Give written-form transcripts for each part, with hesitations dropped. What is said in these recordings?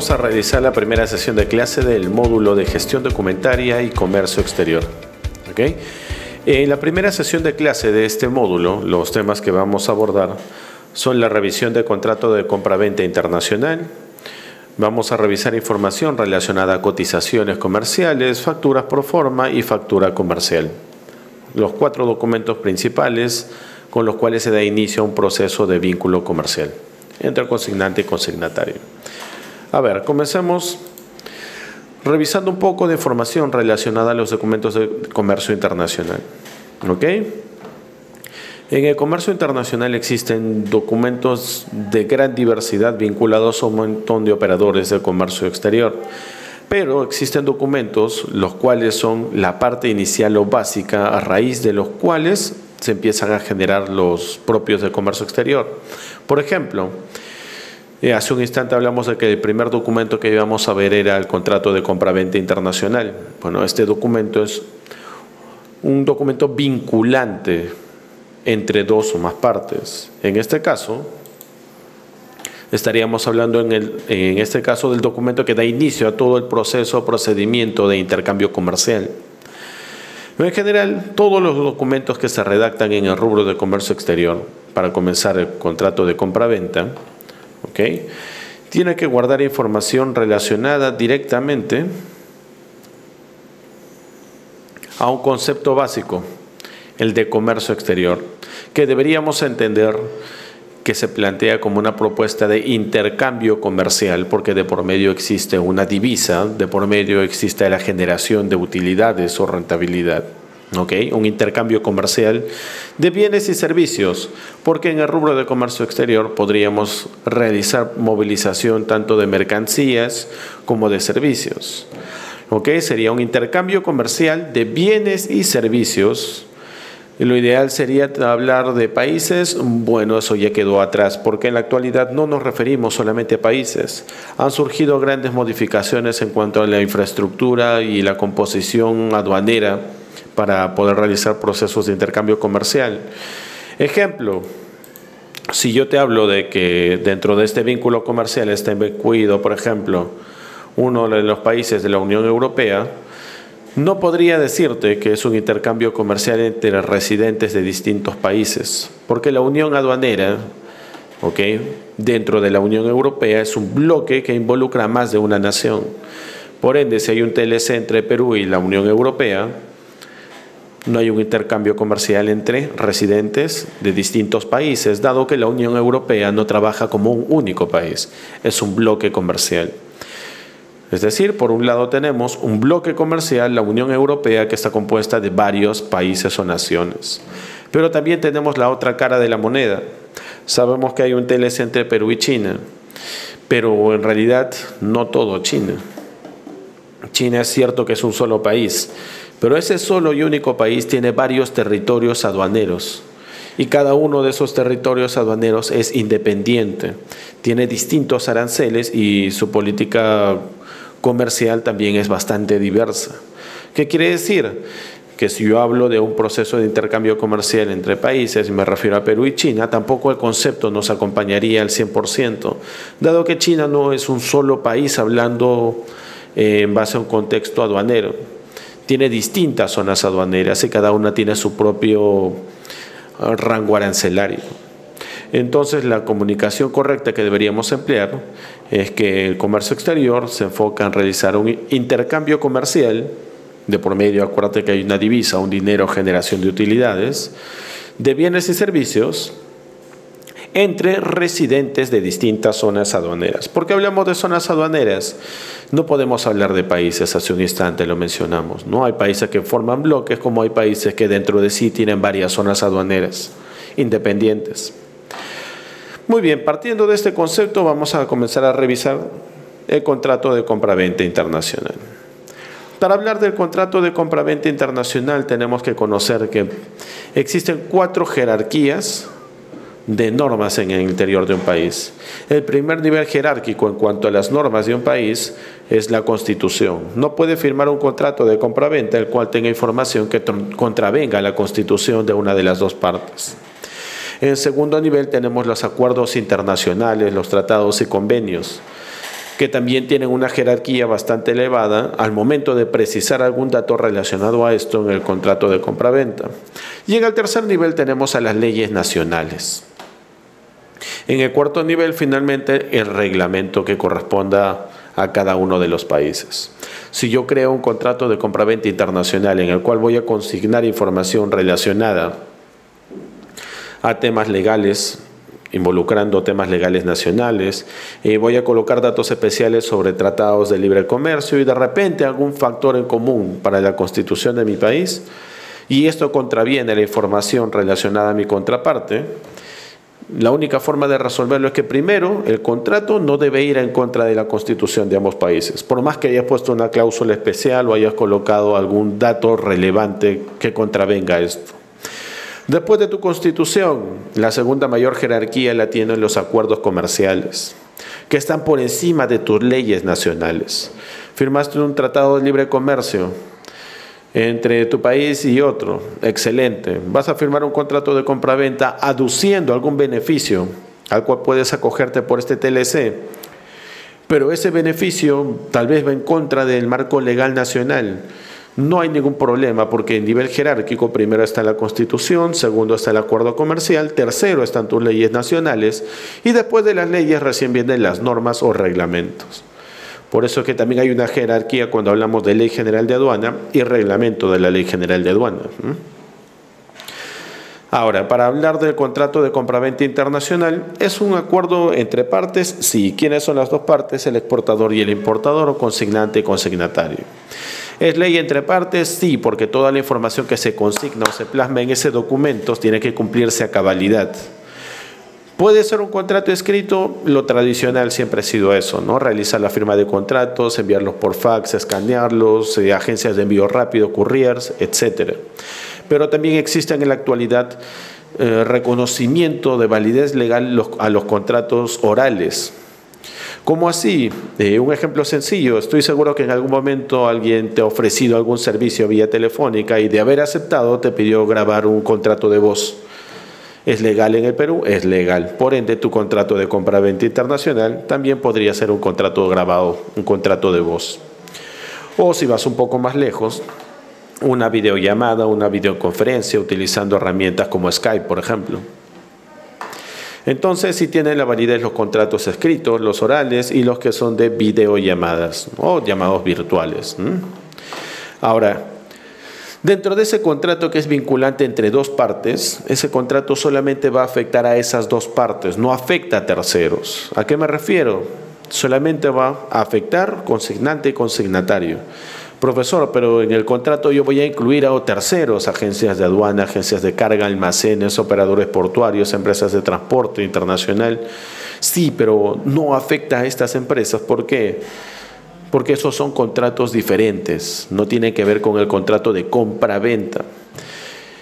vamos a realizar la primera sesión de clase del módulo de gestión documentaria y comercio exterior. ¿Okay? En la primera sesión de clase de este módulo, los temas que vamos a abordar son la revisión de contrato de compra-venta internacional. Vamos a revisar información relacionada a cotizaciones comerciales, facturas pro forma y factura comercial. Los 4 documentos principales con los cuales se da inicio a un proceso de vínculo comercial entre consignante y consignatario. A ver, comencemos revisando un poco de información relacionada a los documentos de comercio internacional. ¿Ok? En el comercio internacional existen documentos de gran diversidad vinculados a un montón de operadores de comercio exterior, pero existen documentos los cuales son la parte inicial o básica a raíz de los cuales se empiezan a generar los propios de comercio exterior. Por ejemplo, hace un instante hablamos de que el primer documento que íbamos a ver era el contrato de compra-venta internacional. Bueno, este documento es un documento vinculante entre dos o más partes. En este caso, estaríamos hablando en este caso del documento que da inicio a todo el proceso o procedimiento de intercambio comercial. En general, todos los documentos que se redactan en el rubro de comercio exterior para comenzar el contrato de compra-venta, ¿okay?, tiene que guardar información relacionada directamente a un concepto básico, el de comercio exterior, que deberíamos entender que se plantea como una propuesta de intercambio comercial, porque de por medio existe una divisa, de por medio existe la generación de utilidades o rentabilidad. ¿Okay? Un intercambio comercial de bienes y servicios, porque en el rubro de comercio exterior podríamos realizar movilización tanto de mercancías como de servicios. ¿Okay? Sería un intercambio comercial de bienes y servicios. Y lo ideal sería hablar de países. Bueno, eso ya quedó atrás, porque en la actualidad no nos referimos solamente a países. Han surgido grandes modificaciones en cuanto a la infraestructura y la composición aduanera para poder realizar procesos de intercambio comercial. Ejemplo, si yo te hablo de que dentro de este vínculo comercial está incluido, por ejemplo, uno de los países de la Unión Europea, no podría decirte que es un intercambio comercial entre residentes de distintos países, porque la unión aduanera, ¿okay?, dentro de la Unión Europea es un bloque que involucra a más de una nación. Por ende, si hay un TLC entre Perú y la Unión Europea, no hay un intercambio comercial entre residentes de distintos países, dado que la Unión Europea no trabaja como un único país, es un bloque comercial. Es decir, por un lado tenemos un bloque comercial, la Unión Europea, que está compuesta de varios países o naciones. Pero también tenemos la otra cara de la moneda. Sabemos que hay un TLC entre Perú y China, pero en realidad no todo China. China es cierto que es un solo país, pero ese solo y único país tiene varios territorios aduaneros. Y cada uno de esos territorios aduaneros es independiente. Tiene distintos aranceles y su política comercial también es bastante diversa. ¿Qué quiere decir? Que si yo hablo de un proceso de intercambio comercial entre países, me refiero a Perú y China, tampoco el concepto nos acompañaría al 100%, dado que China no es un solo país hablando en base a un contexto aduanero. Tiene distintas zonas aduaneras y cada una tiene su propio rango arancelario. Entonces, la comunicación correcta que deberíamos emplear es que el comercio exterior se enfoca en realizar un intercambio comercial de por medio, acuérdate que hay una divisa, un dinero, generación de utilidades, de bienes y servicios entre residentes de distintas zonas aduaneras. ¿Por qué hablamos de zonas aduaneras? No podemos hablar de países, hace un instante lo mencionamos, ¿no? Hay países que forman bloques, como hay países que dentro de sí tienen varias zonas aduaneras independientes. Muy bien, partiendo de este concepto vamos a comenzar a revisar el contrato de compra-venta internacional. Para hablar del contrato de compra-venta internacional tenemos que conocer que existen 4 jerarquías de normas en el interior de un país. El primer nivel jerárquico en cuanto a las normas de un país es la Constitución. No puede firmar un contrato de compra-venta el cual tenga información que contravenga la Constitución de una de las dos partes. En segundo nivel tenemos los acuerdos internacionales, los tratados y convenios, que también tienen una jerarquía bastante elevada al momento de precisar algún dato relacionado a esto en el contrato de compraventa. Y en el tercer nivel tenemos a las leyes nacionales. En el cuarto nivel, finalmente, el reglamento que corresponda a cada uno de los países. Si yo creo un contrato de compraventa internacional en el cual voy a consignar información relacionada a temas legales, involucrando temas legales nacionales, voy a colocar datos especiales sobre tratados de libre comercio y de repente algún factor en común para la constitución de mi país, y esto contraviene la información relacionada a mi contraparte, la única forma de resolverlo es que primero el contrato no debe ir en contra de la constitución de ambos países, por más que hayas puesto una cláusula especial o hayas colocado algún dato relevante que contravenga esto. Después de tu constitución, la segunda mayor jerarquía la tienen los acuerdos comerciales, que están por encima de tus leyes nacionales. Firmaste un tratado de libre comercio entre tu país y otro, excelente. Vas a firmar un contrato de compraventa aduciendo algún beneficio al cual puedes acogerte por este TLC, pero ese beneficio tal vez va en contra del marco legal nacional. No hay ningún problema porque en nivel jerárquico primero está la Constitución, segundo está el acuerdo comercial, tercero están tus leyes nacionales y después de las leyes recién vienen las normas o reglamentos. Por eso es que también hay una jerarquía cuando hablamos de Ley General de Aduana y reglamento de la Ley General de Aduana. Ahora, para hablar del contrato de compraventa internacional, ¿es un acuerdo entre partes? Sí. ¿Quiénes son las dos partes? El exportador y el importador, o consignante y consignatario. ¿Es ley entre partes? Sí, porque toda la información que se consigna o se plasma en ese documento tiene que cumplirse a cabalidad. ¿Puede ser un contrato escrito? Lo tradicional siempre ha sido eso, ¿no? Realizar la firma de contratos, enviarlos por fax, escanearlos, agencias de envío rápido, couriers, etc. Pero también existen en la actualidad reconocimiento de validez legal a los contratos orales. ¿Cómo así? Un ejemplo sencillo. Estoy seguro que en algún momento alguien te ha ofrecido algún servicio vía telefónica y de haber aceptado te pidió grabar un contrato de voz. ¿Es legal en el Perú? Es legal. Por ende, tu contrato de compraventa internacional también podría ser un contrato grabado, un contrato de voz. O si vas un poco más lejos, una videollamada, una videoconferencia utilizando herramientas como Skype, por ejemplo. Entonces, sí tienen la validez los contratos escritos, los orales y los que son de videollamadas o llamados virtuales. Ahora, dentro de ese contrato que es vinculante entre dos partes, ese contrato solamente va a afectar a esas dos partes, no afecta a terceros. ¿A qué me refiero? Solamente va a afectar consignante y consignatario. Profesor, pero en el contrato yo voy a incluir a terceros, agencias de aduana, agencias de carga, almacenes, operadores portuarios, empresas de transporte internacional. Sí, pero no afecta a estas empresas. ¿Por qué? Porque esos son contratos diferentes, no tienen que ver con el contrato de compra-venta.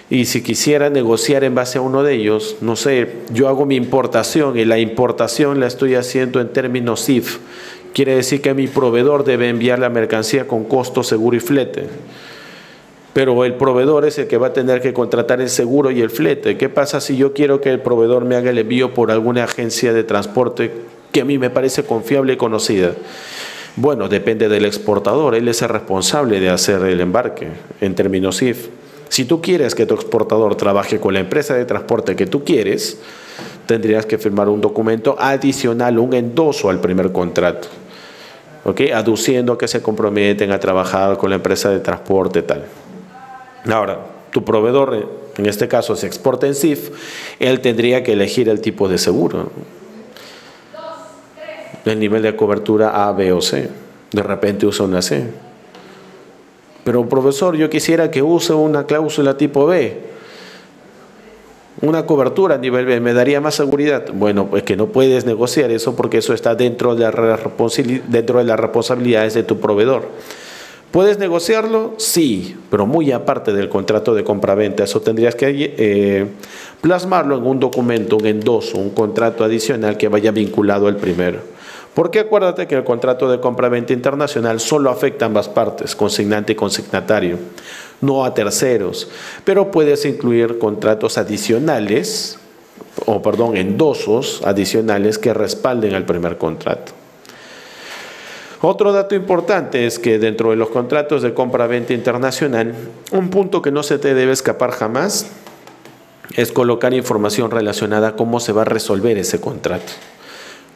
Y si quisiera negociar en base a uno de ellos, no sé, yo hago mi importación y la importación la estoy haciendo en términos CIF. Quiere decir que mi proveedor debe enviar la mercancía con costo, seguro y flete. Pero el proveedor es el que va a tener que contratar el seguro y el flete. ¿Qué pasa si yo quiero que el proveedor me haga el envío por alguna agencia de transporte que a mí me parece confiable y conocida? Bueno, depende del exportador. Él es el responsable de hacer el embarque en términos CIF. Si tú quieres que tu exportador trabaje con la empresa de transporte que tú quieres, tendrías que firmar un documento adicional, un endoso al primer contrato, ¿okay? Aduciendo que se comprometen a trabajar con la empresa de transporte tal. Ahora, tu proveedor, en este caso, se exporta en CIF, él tendría que elegir el tipo de seguro, el nivel de cobertura A, B o C. De repente usa una C. Pero, profesor, yo quisiera que use una cláusula tipo B. Una cobertura a nivel B, ¿me daría más seguridad? Bueno, pues que no puedes negociar eso porque eso está dentro de las responsabilidades de tu proveedor. ¿Puedes negociarlo? Sí, pero muy aparte del contrato de compraventa. Eso tendrías que plasmarlo en un documento, un endoso, un contrato adicional que vaya vinculado al primero. Porque acuérdate que el contrato de compraventa internacional solo afecta a ambas partes, consignante y consignatario, no a terceros. Pero puedes incluir contratos adicionales, endosos adicionales que respalden al primer contrato. Otro dato importante es que dentro de los contratos de compra-venta internacional, un punto que no se te debe escapar jamás es colocar información relacionada a cómo se va a resolver ese contrato.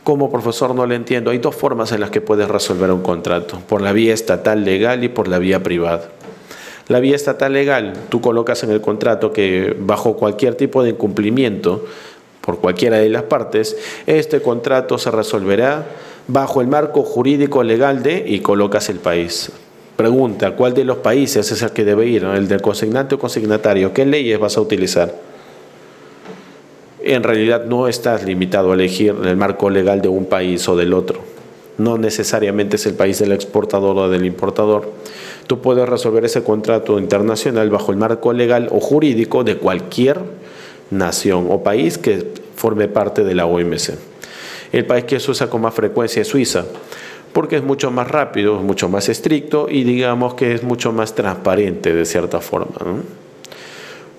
Como profesor no lo entiendo, hay dos formas en las que puedes resolver un contrato, por la vía estatal legal y por la vía privada. La vía estatal legal, tú colocas en el contrato que bajo cualquier tipo de incumplimiento por cualquiera de las partes, este contrato se resolverá bajo el marco jurídico legal de, y colocas el país. Pregunta, ¿cuál de los países es el que debe ir? ¿El del consignante o consignatario? ¿Qué leyes vas a utilizar? En realidad no estás limitado a elegir el marco legal de un país o del otro. No necesariamente es el país del exportador o del importador. Tú puedes resolver ese contrato internacional bajo el marco legal o jurídico de cualquier nación o país que forme parte de la OMC. El país que se usa con más frecuencia es Suiza, porque es mucho más rápido, mucho más estricto y digamos que es mucho más transparente de cierta forma, ¿no?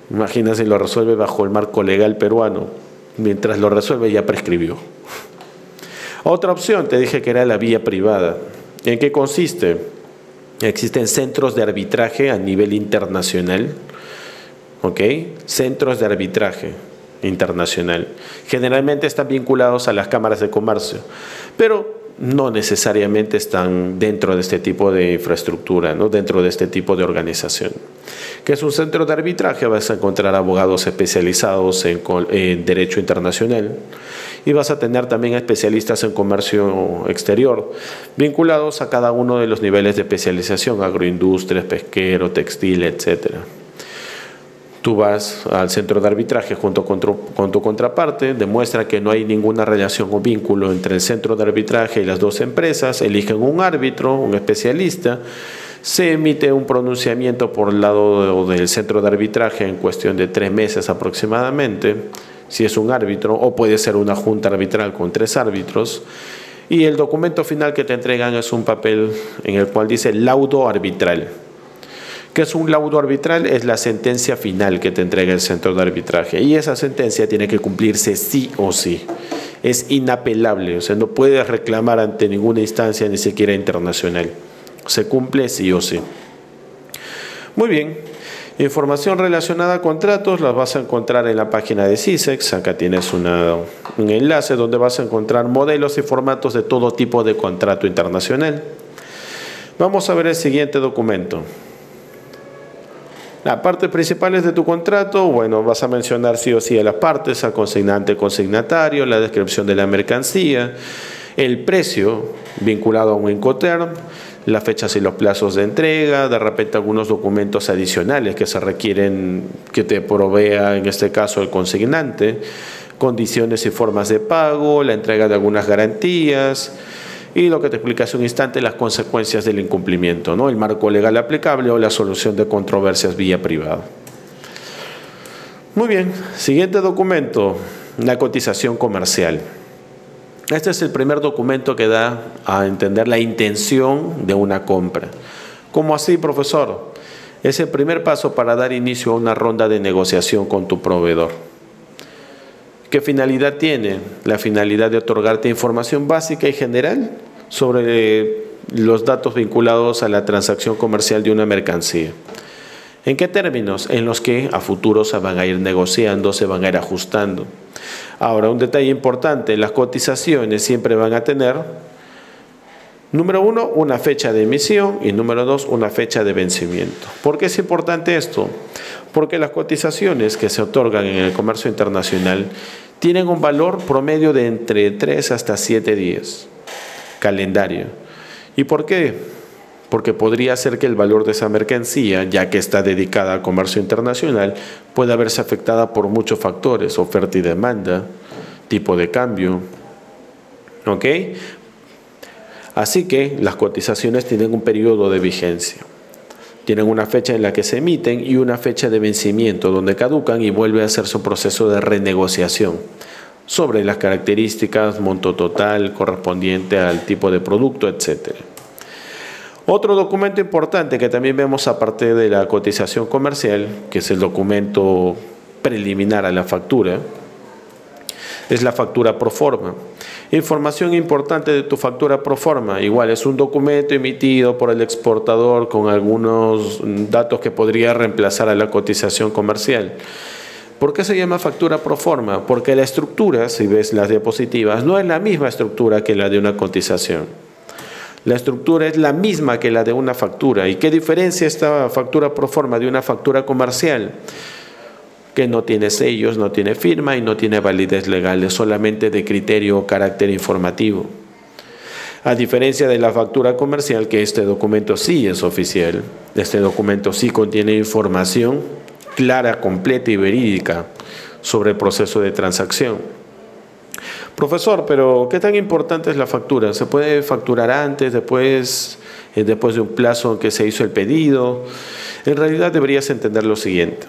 Imagina si lo resuelve bajo el marco legal peruano. Mientras lo resuelve ya prescribió. Otra opción, te dije que era la vía privada. ¿En qué consiste? Existen centros de arbitraje a nivel internacional. ¿Ok? Centros de arbitraje internacional. Generalmente están vinculados a las cámaras de comercio, pero no necesariamente están dentro de este tipo de infraestructura, ¿no? Dentro de este tipo de organización. ¿Qué es un centro de arbitraje? Vas a encontrar abogados especializados en derecho internacional y vas a tener también especialistas en comercio exterior, vinculados a cada uno de los niveles de especialización, agroindustria, pesquero, textil, etcétera. Tú vas al centro de arbitraje junto con tu contraparte, demuestra que no hay ninguna relación o vínculo entre el centro de arbitraje y las dos empresas, eligen un árbitro, un especialista, se emite un pronunciamiento por el lado del centro de arbitraje en cuestión de 3 meses aproximadamente, si es un árbitro, o puede ser una junta arbitral con 3 árbitros, y el documento final que te entregan es un papel en el cual dice laudo arbitral. ¿Qué es un laudo arbitral? Es la sentencia final que te entrega el centro de arbitraje. Y esa sentencia tiene que cumplirse sí o sí. Es inapelable, o sea, no puedes reclamar ante ninguna instancia, ni siquiera internacional. Se cumple sí o sí. Muy bien. Información relacionada a contratos las vas a encontrar en la página de CISEX. Acá tienes un enlace donde vas a encontrar modelos y formatos de todo tipo de contrato internacional. Vamos a ver el siguiente documento. Las partes principales de tu contrato, bueno, vas a mencionar sí o sí a las partes, al consignante, consignatario, la descripción de la mercancía, el precio vinculado a un Incoterm, las fechas y los plazos de entrega, de repente algunos documentos adicionales que se requieren que te provea, en este caso, el consignante, condiciones y formas de pago, la entrega de algunas garantías, y lo que te expliqué hace un instante, las consecuencias del incumplimiento, ¿no? El marco legal aplicable o la solución de controversias vía privada. Muy bien, siguiente documento, la cotización comercial. Este es el primer documento que da a entender la intención de una compra. ¿Cómo así, profesor? Es el primer paso para dar inicio a una ronda de negociación con tu proveedor. ¿Qué finalidad tiene? La finalidad de otorgarte información básica y general sobre los datos vinculados a la transacción comercial de una mercancía. ¿En qué términos? En los que a futuro se van a ir negociando, se van a ir ajustando. Ahora, un detalle importante, las cotizaciones siempre van a tener, número 1, una fecha de emisión y número 2, una fecha de vencimiento. ¿Por qué es importante esto? Porque las cotizaciones que se otorgan en el comercio internacional tienen un valor promedio de entre 3 hasta 7 días, calendario. ¿Y por qué? Porque podría ser que el valor de esa mercancía, ya que está dedicada al comercio internacional, pueda verse afectada por muchos factores, oferta y demanda, tipo de cambio. ¿Ok? Así que las cotizaciones tienen un periodo de vigencia. Tienen una fecha en la que se emiten y una fecha de vencimiento donde caducan y vuelve a hacer su proceso de renegociación sobre las características, monto total correspondiente al tipo de producto, etc. Otro documento importante que también vemos aparte de la cotización comercial, que es el documento preliminar a la factura, es la factura pro forma. Información importante de tu factura proforma. Igual es un documento emitido por el exportador con algunos datos que podría reemplazar a la cotización comercial. ¿Por qué se llama factura proforma? Porque la estructura, si ves las diapositivas, no es la misma estructura que la de una cotización. La estructura es la misma que la de una factura. ¿Y qué diferencia esta factura proforma de una factura comercial? Que no tiene sellos, no tiene firma y no tiene validez legal, es solamente de criterio o carácter informativo. A diferencia de la factura comercial, que este documento sí es oficial, este documento sí contiene información clara, completa y verídica sobre el proceso de transacción. Profesor, pero ¿qué tan importante es la factura? ¿Se puede facturar antes, después de un plazo en que se hizo el pedido? En realidad deberías entender lo siguiente.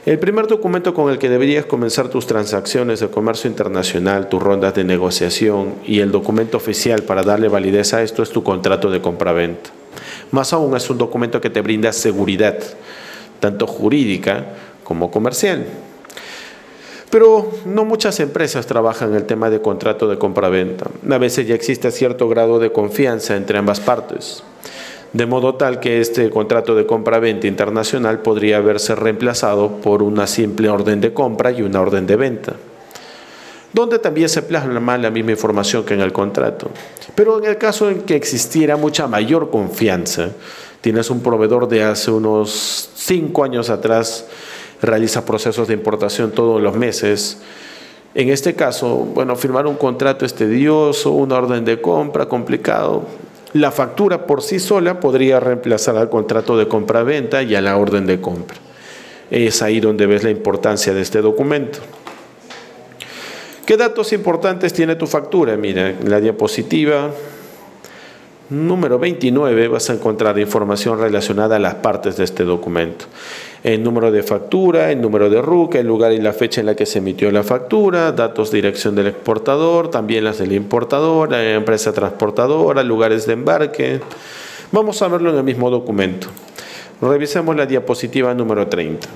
El primer documento con el que deberías comenzar tus transacciones de comercio internacional, tus rondas de negociación y el documento oficial para darle validez a esto es tu contrato de compraventa. Más aún es un documento que te brinda seguridad, tanto jurídica como comercial. Pero no muchas empresas trabajan el tema de contrato de compraventa. A veces ya existe cierto grado de confianza entre ambas partes. De modo tal que este contrato de compra-venta internacional podría verse reemplazado por una simple orden de compra y una orden de venta, donde también se plasma la misma información que en el contrato. Pero en el caso en que existiera mucha mayor confianza, tienes un proveedor de hace unos 5 años atrás, realiza procesos de importación todos los meses. En este caso, bueno, firmar un contrato es tedioso, una orden de compra complicado. La factura por sí sola podría reemplazar al contrato de compra-venta y a la orden de compra. Es ahí donde ves la importancia de este documento. ¿Qué datos importantes tiene tu factura? Mira, en la diapositiva número 29 vas a encontrar información relacionada a las partes de este documento. El número de factura, el número de RUC, el lugar y la fecha en la que se emitió la factura, datos de dirección del exportador, también las del importador, la empresa transportadora, lugares de embarque. Vamos a verlo en el mismo documento. Revisemos la diapositiva número 30.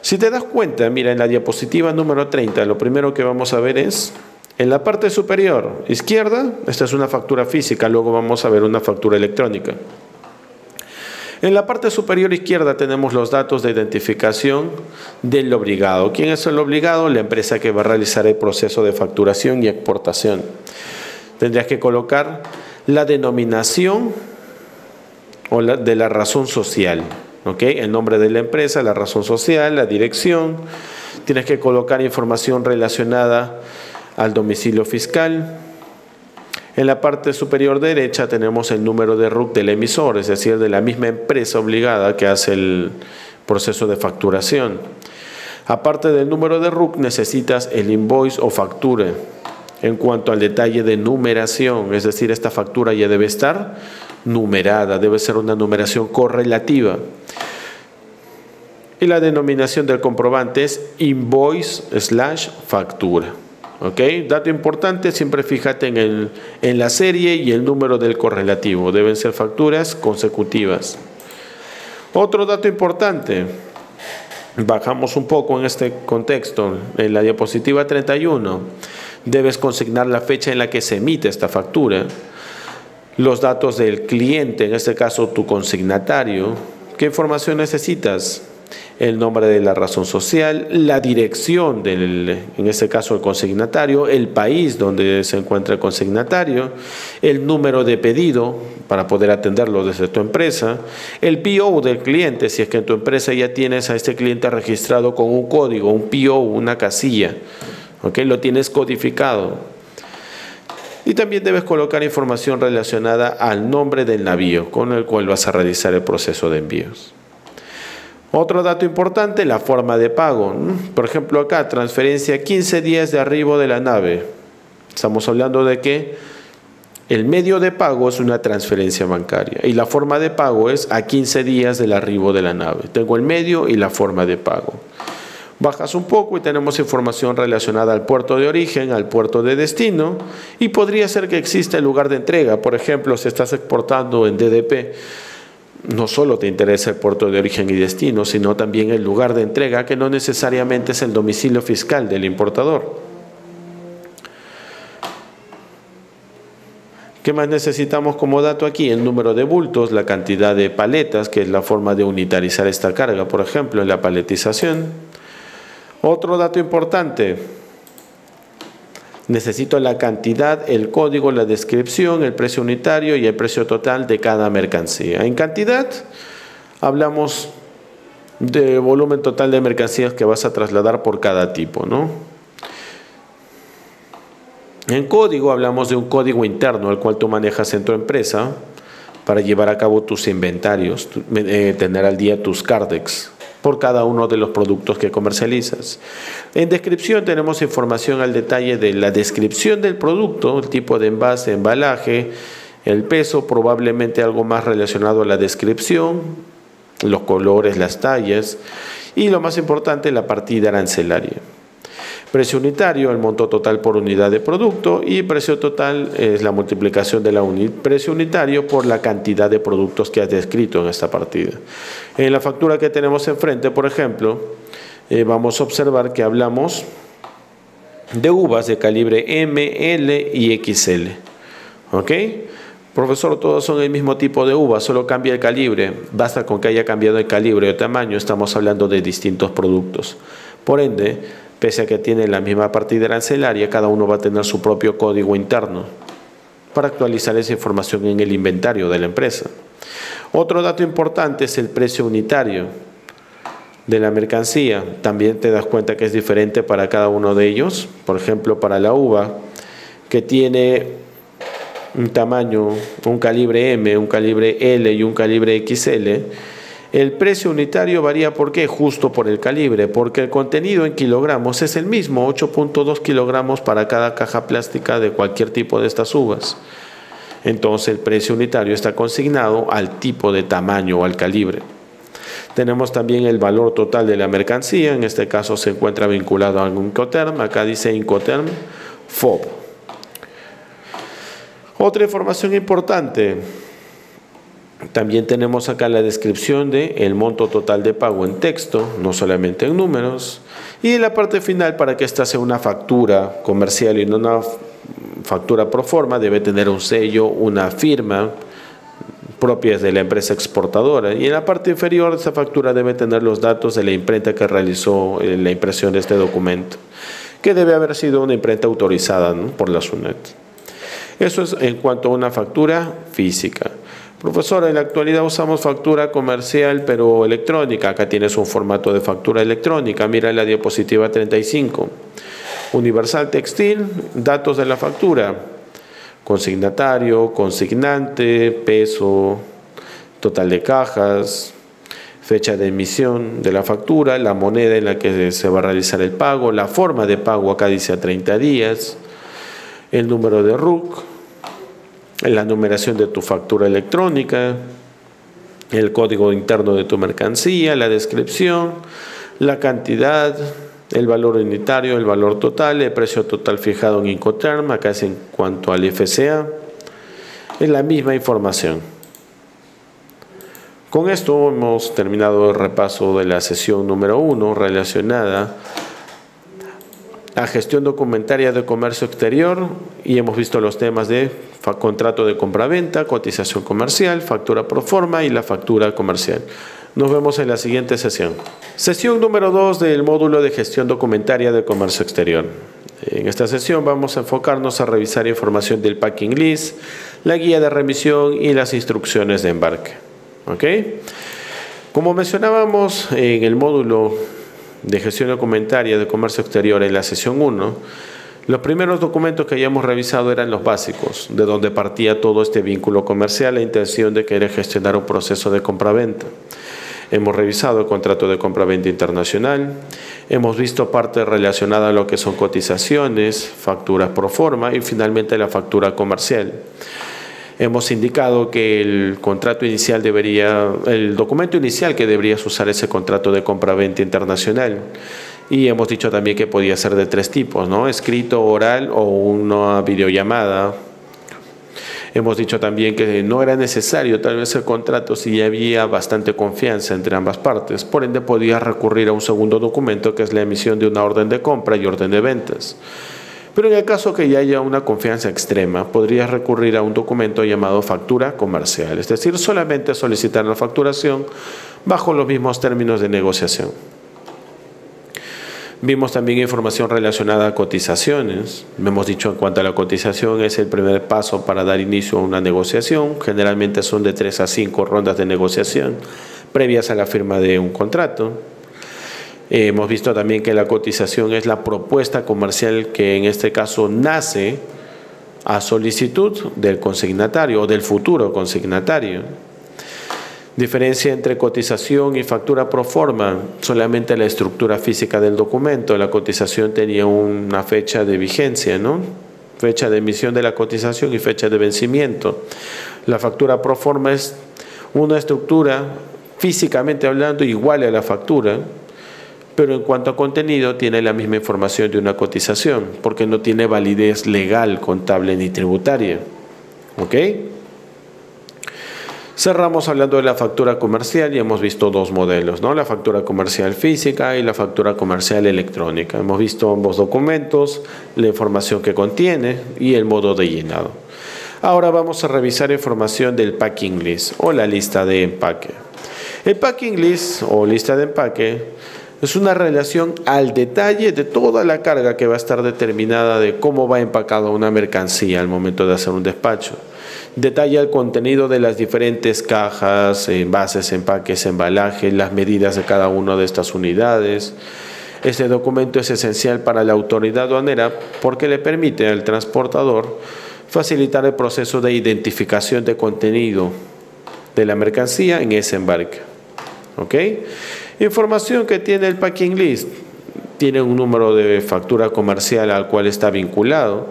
Si te das cuenta, mira, en la diapositiva número 30, lo primero que vamos a ver es, en la parte superior izquierda, esta es una factura física, luego vamos a ver una factura electrónica. En la parte superior izquierda tenemos los datos de identificación del obligado. ¿Quién es el obligado? La empresa que va a realizar el proceso de facturación y exportación. Tendrías que colocar la denominación o de la razón social. ¿Okay? El nombre de la empresa, la razón social, la dirección. Tienes que colocar información relacionada al domicilio fiscal. En la parte superior derecha tenemos el número de RUC del emisor, es decir, de la misma empresa obligada que hace el proceso de facturación. Aparte del número de RUC necesitas el invoice o factura. En cuanto al detalle de numeración, es decir, esta factura ya debe estar numerada, debe ser una numeración correlativa. Y la denominación del comprobante es invoice/factura. ¿Okay? Dato importante, siempre fíjate en la serie y el número del correlativo. Deben ser facturas consecutivas. Otro dato importante, bajamos un poco en este contexto. En la diapositiva 31, debes consignar la fecha en la que se emite esta factura, los datos del cliente, en este caso tu consignatario. ¿Qué información necesitas? El nombre de la razón social, la dirección en este caso el consignatario, el país donde se encuentra el consignatario, el número de pedido para poder atenderlo desde tu empresa, el PO del cliente, si es que en tu empresa ya tienes a este cliente registrado con un código, un PO, una casilla, ¿okay? Lo tienes codificado. Y también debes colocar información relacionada al nombre del navío con el cual vas a realizar el proceso de envíos. Otro dato importante, la forma de pago. Por ejemplo, acá, transferencia 15 días de arribo de la nave. Estamos hablando de que el medio de pago es una transferencia bancaria y la forma de pago es a 15 días del arribo de la nave. Tengo el medio y la forma de pago. Bajas un poco y tenemos información relacionada al puerto de origen, al puerto de destino y podría ser que exista el lugar de entrega. Por ejemplo, si estás exportando en DDP, no solo te interesa el puerto de origen y destino, sino también el lugar de entrega, que no necesariamente es el domicilio fiscal del importador. ¿Qué más necesitamos como dato aquí? El número de bultos, la cantidad de paletas, que es la forma de unitarizar esta carga, por ejemplo, en la paletización. Otro dato importante, necesito la cantidad, el código, la descripción, el precio unitario y el precio total de cada mercancía. En cantidad, hablamos de volumen total de mercancías que vas a trasladar por cada tipo, ¿no? En código hablamos de un código interno al cual tú manejas en tu empresa para llevar a cabo tus inventarios, tener al día tus Cardex por cada uno de los productos que comercializas. En descripción tenemos información al detalle de la descripción del producto, el tipo de envase, embalaje, el peso, probablemente algo más relacionado a la descripción, los colores, las tallas y lo más importante, la partida arancelaria. Precio unitario, el monto total por unidad de producto, y precio total es la multiplicación de precio unitario por la cantidad de productos que has descrito en esta partida. En la factura que tenemos enfrente, por ejemplo, vamos a observar que hablamos de uvas de calibre M, L y XL. ¿Ok? Profesor, todos son el mismo tipo de uva, solo cambia el calibre. Basta con que haya cambiado el calibre o tamaño, estamos hablando de distintos productos. Por ende, pese a que tiene la misma partida arancelaria, cada uno va a tener su propio código interno para actualizar esa información en el inventario de la empresa. Otro dato importante es el precio unitario de la mercancía. También te das cuenta que es diferente para cada uno de ellos. Por ejemplo, para la uva, que tiene un tamaño, un calibre M, un calibre L y un calibre XL, el precio unitario varía. ¿Por qué? Justo por el calibre, porque el contenido en kilogramos es el mismo, 8.2 kilogramos para cada caja plástica de cualquier tipo de estas uvas. Entonces el precio unitario está consignado al tipo de tamaño o al calibre. Tenemos también el valor total de la mercancía, en este caso se encuentra vinculado a un Incoterm, acá dice Incoterm FOB. Otra información importante, también tenemos acá la descripción del monto total de pago en texto, no solamente en números, y en la parte final, para que esta sea una factura comercial y no una factura pro forma, debe tener un sello, una firma propias de la empresa exportadora, y en la parte inferior de esta factura debe tener los datos de la imprenta que realizó la impresión de este documento, que debe haber sido una imprenta autorizada, ¿no?, por la SUNET. Eso es en cuanto a una factura física. Profesor, en la actualidad usamos factura comercial pero electrónica. Acá tienes un formato de factura electrónica. Mira la diapositiva 35. Universal Textil, datos de la factura. Consignatario, consignante, peso, total de cajas, fecha de emisión de la factura, la moneda en la que se va a realizar el pago, la forma de pago, acá dice a 30 días, el número de RUC, la numeración de tu factura electrónica, el código interno de tu mercancía, la descripción, la cantidad, el valor unitario, el valor total, el precio total fijado en Incoterm, acá es en cuanto al FCA, es la misma información. Con esto hemos terminado el repaso de la sesión número 1 relacionada a gestión documentaria de comercio exterior, y hemos visto los temas de contrato de compraventa, cotización comercial, factura pro forma y la factura comercial. Nos vemos en la siguiente sesión. Sesión número 2 del módulo de gestión documentaria de comercio exterior. En esta sesión vamos a enfocarnos a revisar información del packing list, la guía de remisión y las instrucciones de embarque. ¿Ok? Como mencionábamos en el módulo de gestión documentaria de comercio exterior en la sesión 1, los primeros documentos que hayamos revisado eran los básicos, de donde partía todo este vínculo comercial, la intención de querer gestionar un proceso de compraventa. Hemos revisado el contrato de compraventa internacional, hemos visto parte relacionada a lo que son cotizaciones, facturas pro forma y finalmente la factura comercial. Hemos indicado que el contrato inicial el documento inicial que deberías usar ese contrato de compraventa internacional. Y hemos dicho también que podía ser de 3 tipos, ¿no? Escrito, oral o una videollamada. Hemos dicho también que no era necesario tal vez el contrato si ya había bastante confianza entre ambas partes. Por ende, podías recurrir a un segundo documento que es la emisión de una orden de compra y orden de ventas. Pero en el caso que ya haya una confianza extrema, podrías recurrir a un documento llamado factura comercial, es decir, solamente solicitar la facturación bajo los mismos términos de negociación. Vimos también información relacionada a cotizaciones. Hemos dicho en cuanto a la cotización es el primer paso para dar inicio a una negociación. Generalmente son de 3 a 5 rondas de negociación previas a la firma de un contrato. Hemos visto también que la cotización es la propuesta comercial que en este caso nace a solicitud del consignatario o del futuro consignatario. Diferencia entre cotización y factura pro forma, solamente la estructura física del documento. La cotización tenía una fecha de vigencia, ¿no? Fecha de emisión de la cotización y fecha de vencimiento. La factura pro forma es una estructura físicamente hablando igual a la factura, pero en cuanto a contenido tiene la misma información de una cotización, porque no tiene validez legal, contable ni tributaria. ¿Ok? Cerramos hablando de la factura comercial y hemos visto dos modelos, ¿no? La factura comercial física y la factura comercial electrónica. Hemos visto ambos documentos, la información que contiene y el modo de llenado. Ahora vamos a revisar información del packing list o la lista de empaque. El packing list o lista de empaque es una relación al detalle de toda la carga que va a estar determinada de cómo va empacada una mercancía al momento de hacer un despacho. Detalla el contenido de las diferentes cajas, envases, empaques, embalajes, las medidas de cada una de estas unidades. Este documento es esencial para la autoridad aduanera porque le permite al transportador facilitar el proceso de identificación de contenido de la mercancía en ese embarque. ¿Ok? Información que tiene el packing list. Tiene un número de factura comercial al cual está vinculado.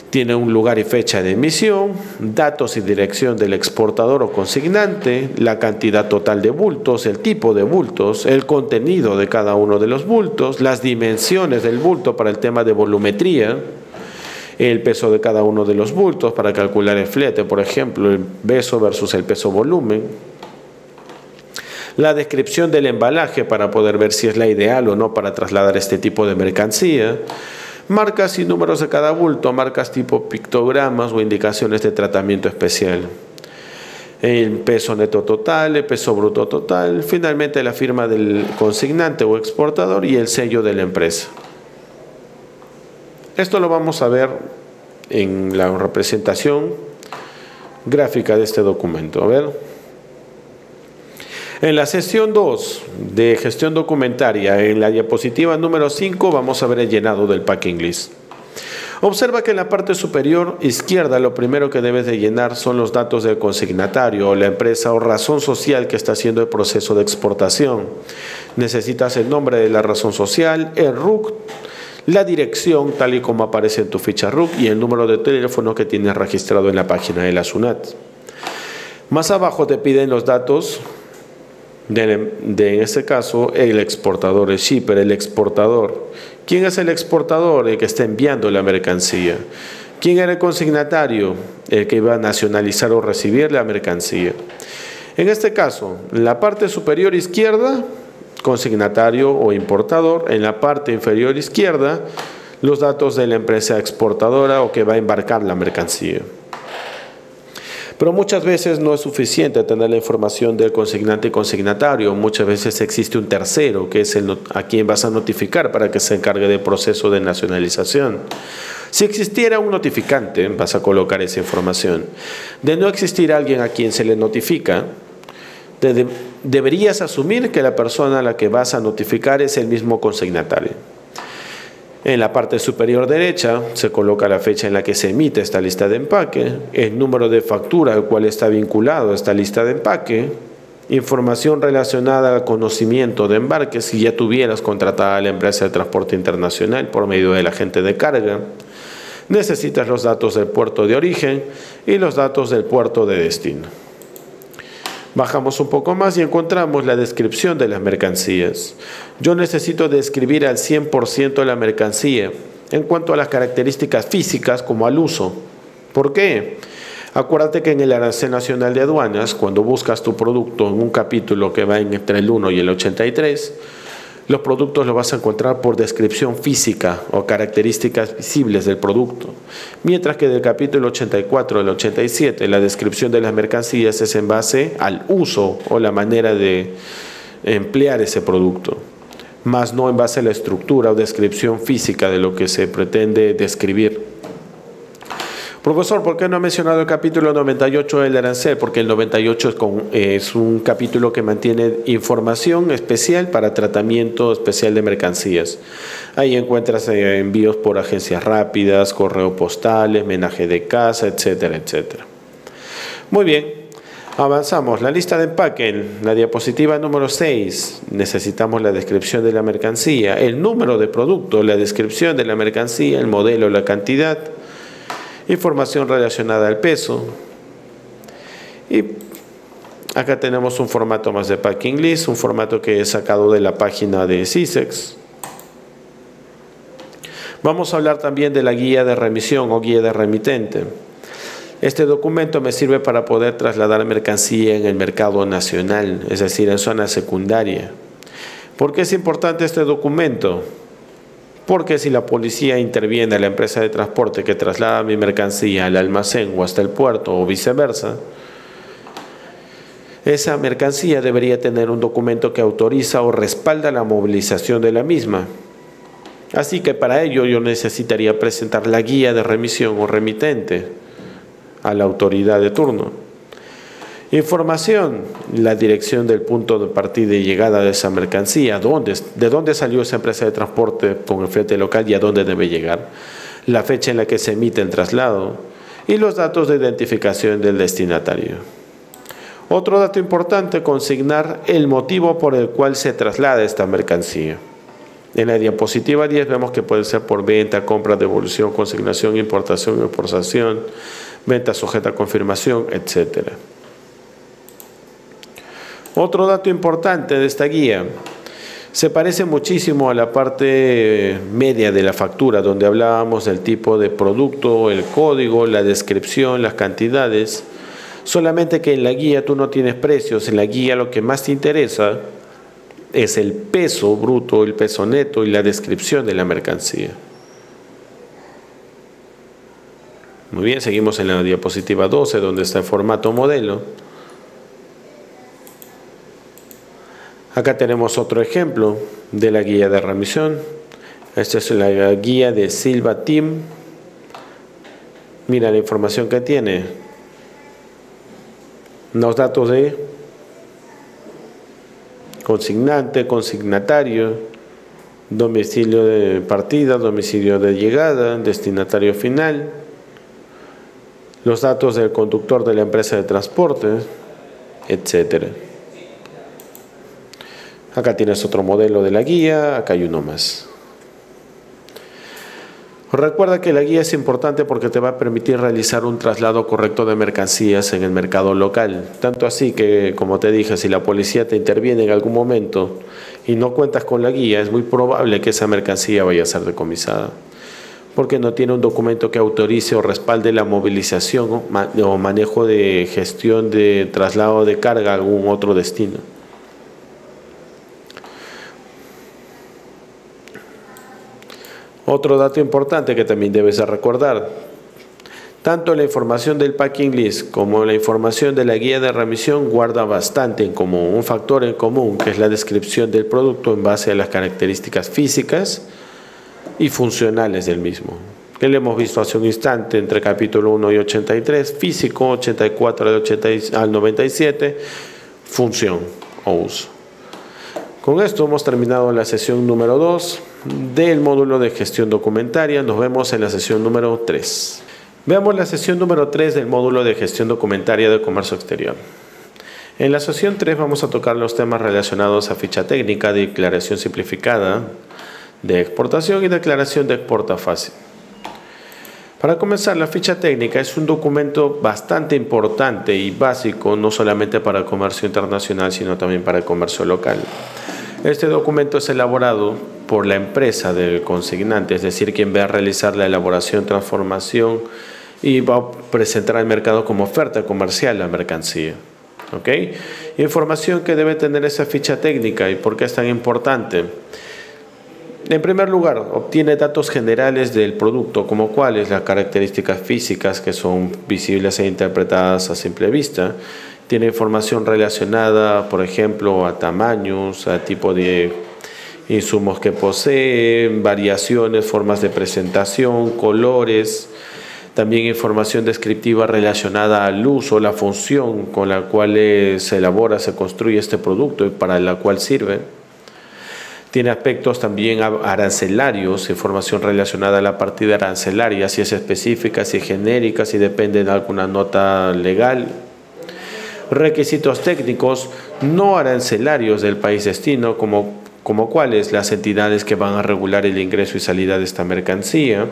Tiene un lugar y fecha de emisión, datos y dirección del exportador o consignante, la cantidad total de bultos, el tipo de bultos, el contenido de cada uno de los bultos, las dimensiones del bulto para el tema de volumetría, el peso de cada uno de los bultos para calcular el flete, por ejemplo, el peso versus el peso volumen. La descripción del embalaje para poder ver si es la ideal o no para trasladar este tipo de mercancía. Marcas y números de cada bulto, marcas tipo pictogramas o indicaciones de tratamiento especial. El peso neto total, el peso bruto total, finalmente la firma del consignante o exportador y el sello de la empresa. Esto lo vamos a ver en la representación gráfica de este documento. A ver. En la sección 2 de gestión documentaria, en la diapositiva número 5, vamos a ver el llenado del packing list. Observa que en la parte superior izquierda lo primero que debes de llenar son los datos del consignatario o la empresa o razón social que está haciendo el proceso de exportación. Necesitas el nombre de la razón social, el RUC, la dirección tal y como aparece en tu ficha RUC y el número de teléfono que tienes registrado en la página de la SUNAT. Más abajo te piden los datos en este caso el exportador, el shipper, el exportador. ¿Quién es el exportador? El que está enviando la mercancía. ¿Quién era el consignatario? El que iba a nacionalizar o recibir la mercancía. En este caso, en la parte superior izquierda, consignatario o importador. En la parte inferior izquierda, los datos de la empresa exportadora o que va a embarcar la mercancía. Pero muchas veces no es suficiente tener la información del consignante y consignatario. Muchas veces existe un tercero que es a quien vas a notificar para que se encargue del proceso de nacionalización. Si existiera un notificante, vas a colocar esa información. De no existir alguien a quien se le notifica, deberías asumir que la persona a la que vas a notificar es el mismo consignatario. En la parte superior derecha se coloca la fecha en la que se emite esta lista de empaque, el número de factura al cual está vinculado esta lista de empaque, información relacionada al conocimiento de embarque si ya tuvieras contratada a la empresa de transporte internacional por medio del agente de carga. Necesitas los datos del puerto de origen y los datos del puerto de destino. Bajamos un poco más y encontramos la descripción de las mercancías. Yo necesito describir al 100% la mercancía en cuanto a las características físicas como al uso. ¿Por qué? Acuérdate que en el Arancel Nacional de Aduanas, cuando buscas tu producto en un capítulo que va entre el 1 y el 83, Los productos los vas a encontrar por descripción física o características visibles del producto, mientras que del capítulo 84 al 87 la descripción de las mercancías es en base al uso o la manera de emplear ese producto, más no en base a la estructura o descripción física de lo que se pretende describir. Profesor, ¿por qué no ha mencionado el capítulo 98 del arancel? Porque el 98 es un capítulo que mantiene información especial para tratamiento especial de mercancías. Ahí encuentras envíos por agencias rápidas, correo postales, menaje de casa, etcétera, etcétera. Muy bien, avanzamos. La lista de empaque, la diapositiva número 6. Necesitamos la descripción de la mercancía, el número de producto, la descripción de la mercancía, el modelo, la cantidad. Información relacionada al peso. Y acá tenemos un formato más de Packing List, un formato que he sacado de la página de SYSEX. Vamos a hablar también de la guía de remisión o guía de remitente. Este documento me sirve para poder trasladar mercancía en el mercado nacional, es decir, en zona secundaria. ¿Por qué es importante este documento? Porque si la policía interviene a la empresa de transporte que traslada mi mercancía al almacén o hasta el puerto o viceversa, esa mercancía debería tener un documento que autoriza o respalda la movilización de la misma. Así que para ello yo necesitaría presentar la guía de remisión o remitente a la autoridad de turno. Información, la dirección del punto de partida y llegada de esa mercancía, de dónde salió esa empresa de transporte con el flete local y a dónde debe llegar, la fecha en la que se emite el traslado y los datos de identificación del destinatario. Otro dato importante, consignar el motivo por el cual se traslada esta mercancía. En la diapositiva 10 vemos que puede ser por venta, compra, devolución, consignación, importación, exportación, venta sujeta a confirmación, etcétera. Otro dato importante de esta guía, se parece muchísimo a la parte media de la factura, donde hablábamos del tipo de producto, el código, la descripción, las cantidades, solamente que en la guía tú no tienes precios, en la guía lo que más te interesa es el peso bruto, el peso neto y la descripción de la mercancía. Muy bien, seguimos en la diapositiva 12, donde está el formato modelo. Acá tenemos otro ejemplo de la guía de remisión. Esta es la guía de Silva Team. Mira la información que tiene. Los datos de consignante, consignatario, domicilio de partida, domicilio de llegada, destinatario final, los datos del conductor de la empresa de transporte, etcétera. Acá tienes otro modelo de la guía, acá hay uno más. Recuerda que la guía es importante porque te va a permitir realizar un traslado correcto de mercancías en el mercado local. Tanto así que, como te dije, si la policía te interviene en algún momento y no cuentas con la guía, es muy probable que esa mercancía vaya a ser decomisada, porque no tiene un documento que autorice o respalde la movilización o manejo de gestión de traslado de carga a algún otro destino. Otro dato importante que también debes de recordar, tanto la información del packing list como la información de la guía de remisión guarda bastante en común, un factor en común que es la descripción del producto en base a las características físicas y funcionales del mismo, que le hemos visto hace un instante entre capítulo 1 y 83, físico, 84 al 97, función o uso. Con esto hemos terminado la sesión número 2 del módulo de gestión documentaria. Nos vemos en la sesión número 3. Veamos la sesión número 3 del módulo de gestión documentaria de comercio exterior. En la sesión 3 vamos a tocar los temas relacionados a ficha técnica, declaración simplificada de exportación y declaración de exporta fácil. Para comenzar, la ficha técnica es un documento bastante importante y básico, no solamente para el comercio internacional, sino también para el comercio local. Este documento es elaborado por la empresa del consignante, es decir, quien va a realizar la elaboración, transformación y va a presentar al mercado como oferta comercial la mercancía. ¿Ok? Información que debe tener esa ficha técnica y por qué es tan importante. En primer lugar, obtiene datos generales del producto, como cuáles las características físicas que son visibles e interpretadas a simple vista. Tiene información relacionada, por ejemplo, a tamaños, a tipo de insumos que posee, variaciones, formas de presentación, colores. También información descriptiva relacionada al uso, la función con la cual se elabora, se construye este producto y para la cual sirve. Tiene aspectos también arancelarios, información relacionada a la partida arancelaria, si es específica, si es genérica, si depende de alguna nota legal. Requisitos técnicos no arancelarios del país destino, como cuáles las entidades que van a regular el ingreso y salida de esta mercancía.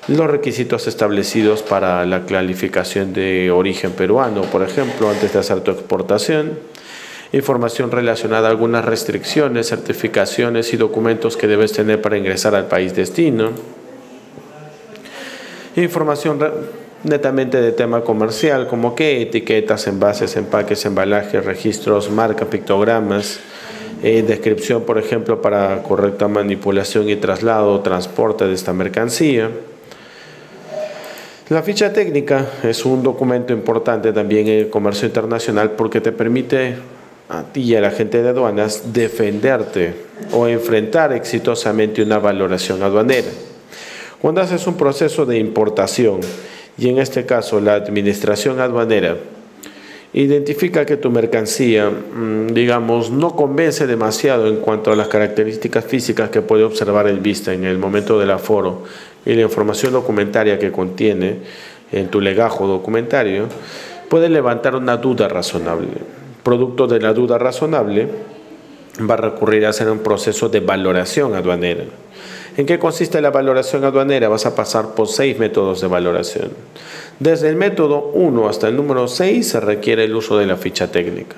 Los requisitos establecidos para la calificación de origen peruano, por ejemplo, antes de hacer tu exportación. Información relacionada a algunas restricciones, certificaciones y documentos que debes tener para ingresar al país destino. Información netamente de tema comercial, como qué etiquetas, envases, empaques, embalajes, registros, marca, pictogramas, descripción, por ejemplo, para correcta manipulación y traslado o transporte de esta mercancía. La ficha técnica es un documento importante también en el comercio internacional porque te permite a ti y a la gente de aduanas defenderte o enfrentar exitosamente una valoración aduanera. Cuando haces un proceso de importación, y en este caso la administración aduanera identifica que tu mercancía, digamos, no convence demasiado en cuanto a las características físicas que puede observar el vista en el momento del aforo y la información documentaria que contiene en tu legajo documentario, puede levantar una duda razonable. Producto de la duda razonable, va a recurrir a hacer un proceso de valoración aduanera. ¿En qué consiste la valoración aduanera? Vas a pasar por 6 métodos de valoración. Desde el método 1 hasta el número 6 se requiere el uso de la ficha técnica.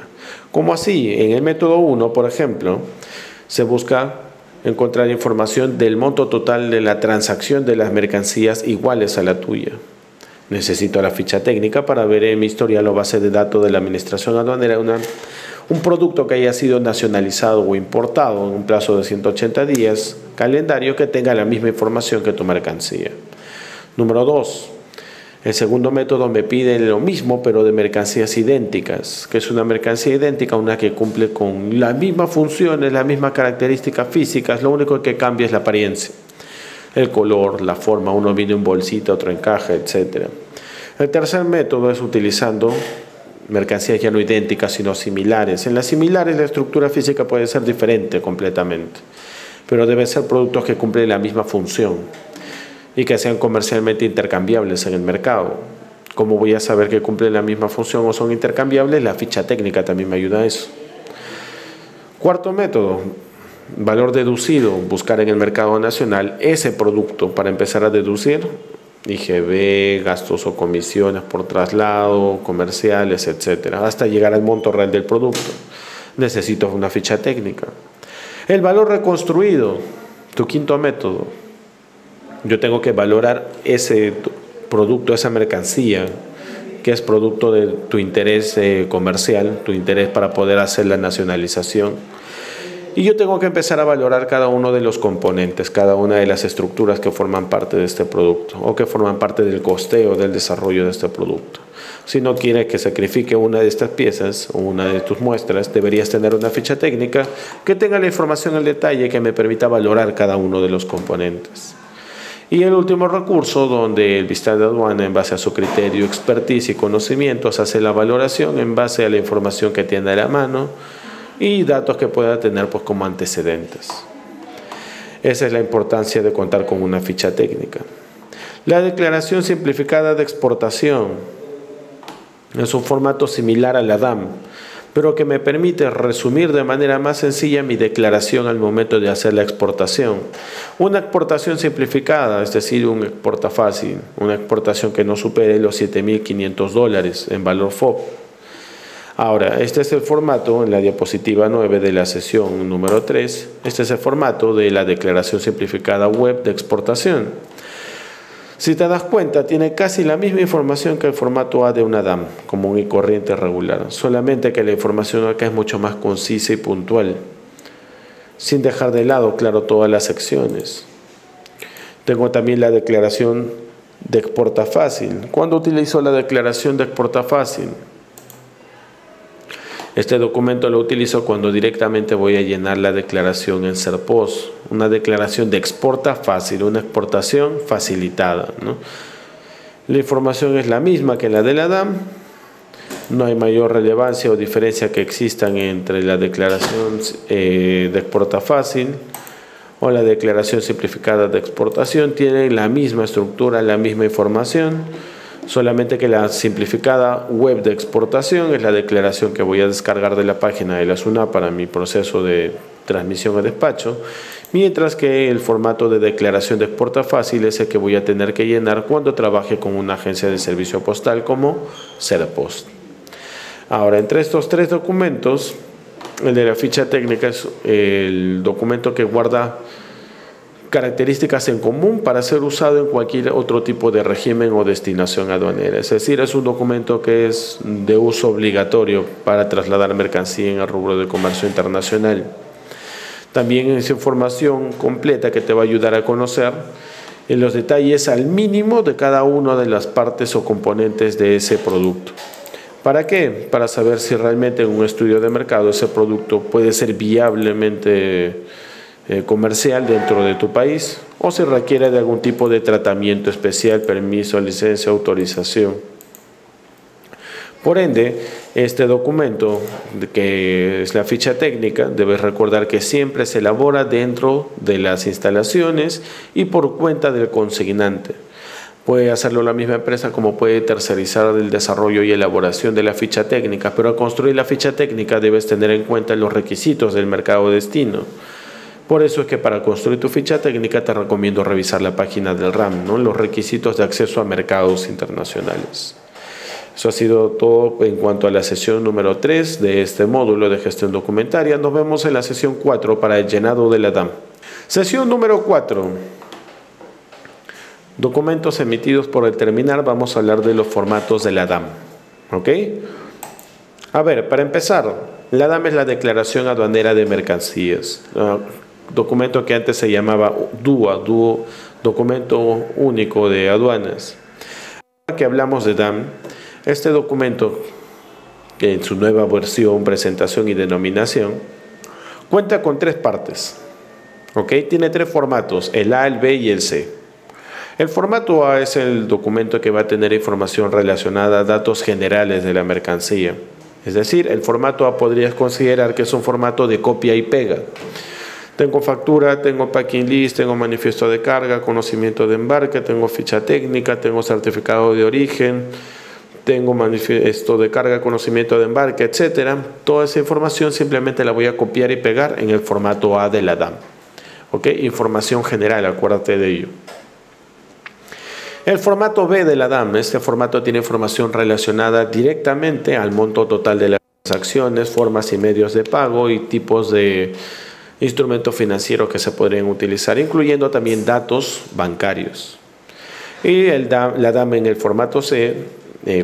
¿Cómo así? En el método 1, por ejemplo, se busca encontrar información del monto total de la transacción de las mercancías iguales a la tuya. Necesito la ficha técnica para ver en mi historial o base de datos de la administración aduanera un producto que haya sido nacionalizado o importado en un plazo de 180 días, calendario que tenga la misma información que tu mercancía. Número 2. El segundo método me pide lo mismo, pero de mercancías idénticas, que es una mercancía idéntica, una que cumple con las mismas funciones, las mismas características físicas, lo único que cambia es la apariencia, el color, la forma, uno viene en bolsita, otro en caja, etc. El tercer método es utilizando mercancías ya no idénticas, sino similares. En las similares la estructura física puede ser diferente completamente, pero deben ser productos que cumplen la misma función y que sean comercialmente intercambiables en el mercado. ¿Cómo voy a saber que cumplen la misma función o son intercambiables? La ficha técnica también me ayuda a eso. Cuarto método, valor deducido, buscar en el mercado nacional ese producto para empezar a deducir IGB, gastos o comisiones por traslado, comerciales, etcétera, hasta llegar al monto real del producto. Necesito una ficha técnica. El valor reconstruido, tu quinto método. Yo tengo que valorar ese producto, esa mercancía, que es producto de tu interés comercial, tu interés para poder hacer la nacionalización. Y yo tengo que empezar a valorar cada uno de los componentes, cada una de las estructuras que forman parte de este producto o que forman parte del costeo del desarrollo de este producto. Si no quieres que sacrifique una de estas piezas o una de tus muestras, deberías tener una ficha técnica que tenga la información al detalle que me permita valorar cada uno de los componentes. Y el último recurso, donde el fiscal de aduana, en base a su criterio, expertise y conocimientos, hace la valoración en base a la información que tiene a la mano y datos que pueda tener pues, como antecedentes. Esa es la importancia de contar con una ficha técnica. La declaración simplificada de exportación es un formato similar a la DAM, pero que me permite resumir de manera más sencilla mi declaración al momento de hacer la exportación. Una exportación simplificada, es decir, un exporta fácil, una exportación que no supere los $7.500 en valor FOB. Ahora, este es el formato en la diapositiva 9 de la sesión número 3. Este es el formato de la declaración simplificada web de exportación. Si te das cuenta, tiene casi la misma información que el formato A de una DAM, común y corriente regular, solamente que la información acá es mucho más concisa y puntual, sin dejar de lado, claro, todas las secciones. Tengo también la declaración de exporta fácil. ¿Cuándo utilizo la declaración de exporta fácil? Este documento lo utilizo cuando directamente voy a llenar la declaración en SERPOS, una declaración de exporta fácil, una exportación facilitada, ¿no? La información es la misma que la de la DAM, no hay mayor relevancia o diferencia que existan entre la declaración de exporta fácil o la declaración simplificada de exportación. Tienen la misma estructura, la misma información, solamente que la simplificada web de exportación es la declaración que voy a descargar de la página de la SUNAT para mi proceso de transmisión a despacho, mientras que el formato de declaración de exporta fácil es el que voy a tener que llenar cuando trabaje con una agencia de servicio postal como SERPOS. Ahora, entre estos tres documentos, el de la ficha técnica es el documento que guarda características en común para ser usado en cualquier otro tipo de régimen o destinación aduanera. Es decir, es un documento que es de uso obligatorio para trasladar mercancía en el rubro de comercio internacional. También es información completa que te va a ayudar a conocer en los detalles al mínimo de cada una de las partes o componentes de ese producto. ¿Para qué? Para saber si realmente en un estudio de mercado ese producto puede ser viablemente comercial dentro de tu país o si requiere de algún tipo de tratamiento especial, permiso, licencia, autorización. Por ende, este documento, que es la ficha técnica, debes recordar que siempre se elabora dentro de las instalaciones y por cuenta del consignante. Puede hacerlo la misma empresa como puede tercerizar el desarrollo y elaboración de la ficha técnica, pero al construir la ficha técnica debes tener en cuenta los requisitos del mercado destino. Por eso es que para construir tu ficha técnica te recomiendo revisar la página del RAM, ¿no? Los requisitos de acceso a mercados internacionales. Eso ha sido todo en cuanto a la sesión número 3 de este módulo de gestión documentaria. Nos vemos en la sesión 4 para el llenado de la DAM. Sesión número 4. Documentos emitidos por el terminal. Vamos a hablar de los formatos de la DAM. ¿Ok? A ver, para empezar, la DAM es la Declaración Aduanera de Mercancías. Documento que antes se llamaba DUA, Documento Único de Aduanas. Ahora que hablamos de DAM, este documento, que en su nueva versión, presentación y denominación, cuenta con 3 partes. ¿Ok? Tiene 3 formatos, el A, el B y el C. El formato A es el documento que va a tener información relacionada a datos generales de la mercancía. Es decir, el formato A podrías considerar que es un formato de copia y pega. Tengo factura, tengo packing list, tengo manifiesto de carga, conocimiento de embarque, tengo ficha técnica, tengo certificado de origen, tengo manifiesto de carga, conocimiento de embarque, etcétera. Toda esa información simplemente la voy a copiar y pegar en el formato A de la DAM. ¿Ok? Información general, acuérdate de ello. El formato B de la DAM, este formato tiene información relacionada directamente al monto total de las transacciones, formas y medios de pago y tipos de instrumentos financieros que se podrían utilizar, incluyendo también datos bancarios. Y la DAM en el formato C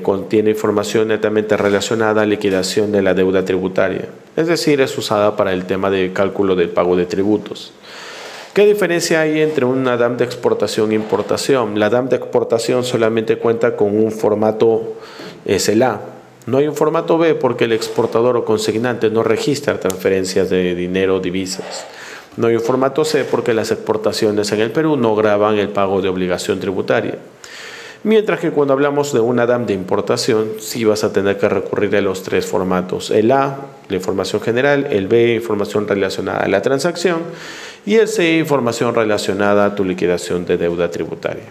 contiene información netamente relacionada a liquidación de la deuda tributaria, es decir, es usada para el tema de cálculo del pago de tributos. ¿Qué diferencia hay entre una DAM de exportación e importación? La DAM de exportación solamente cuenta con un formato SLA. No hay un formato B porque el exportador o consignante no registra transferencias de dinero o divisas. No hay un formato C porque las exportaciones en el Perú no graban el pago de obligación tributaria. Mientras que cuando hablamos de una DAM de importación, sí vas a tener que recurrir a los 3 formatos. El A, la información general, el B, información relacionada a la transacción, y el C, información relacionada a tu liquidación de deuda tributaria.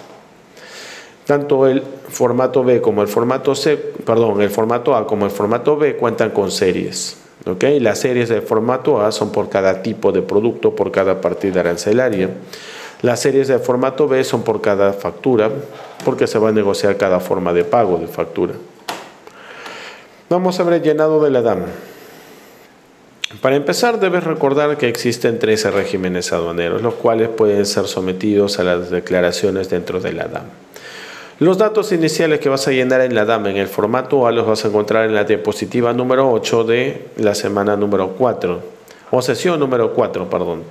Tanto el formato B como el formato el formato A como el formato B cuentan con series. ¿Okay? Las series del formato A son por cada tipo de producto, por cada partida arancelaria. Las series del formato B son por cada factura, porque se va a negociar cada forma de pago de factura. Vamos a ver el llenado de la DAM. Para empezar, debes recordar que existen 13 regímenes aduaneros, los cuales pueden ser sometidos a las declaraciones dentro de la DAM. Los datos iniciales que vas a llenar en la DAM en el formato A los vas a encontrar en la diapositiva número 8 de la semana número 4, o sesión número 4, perdón.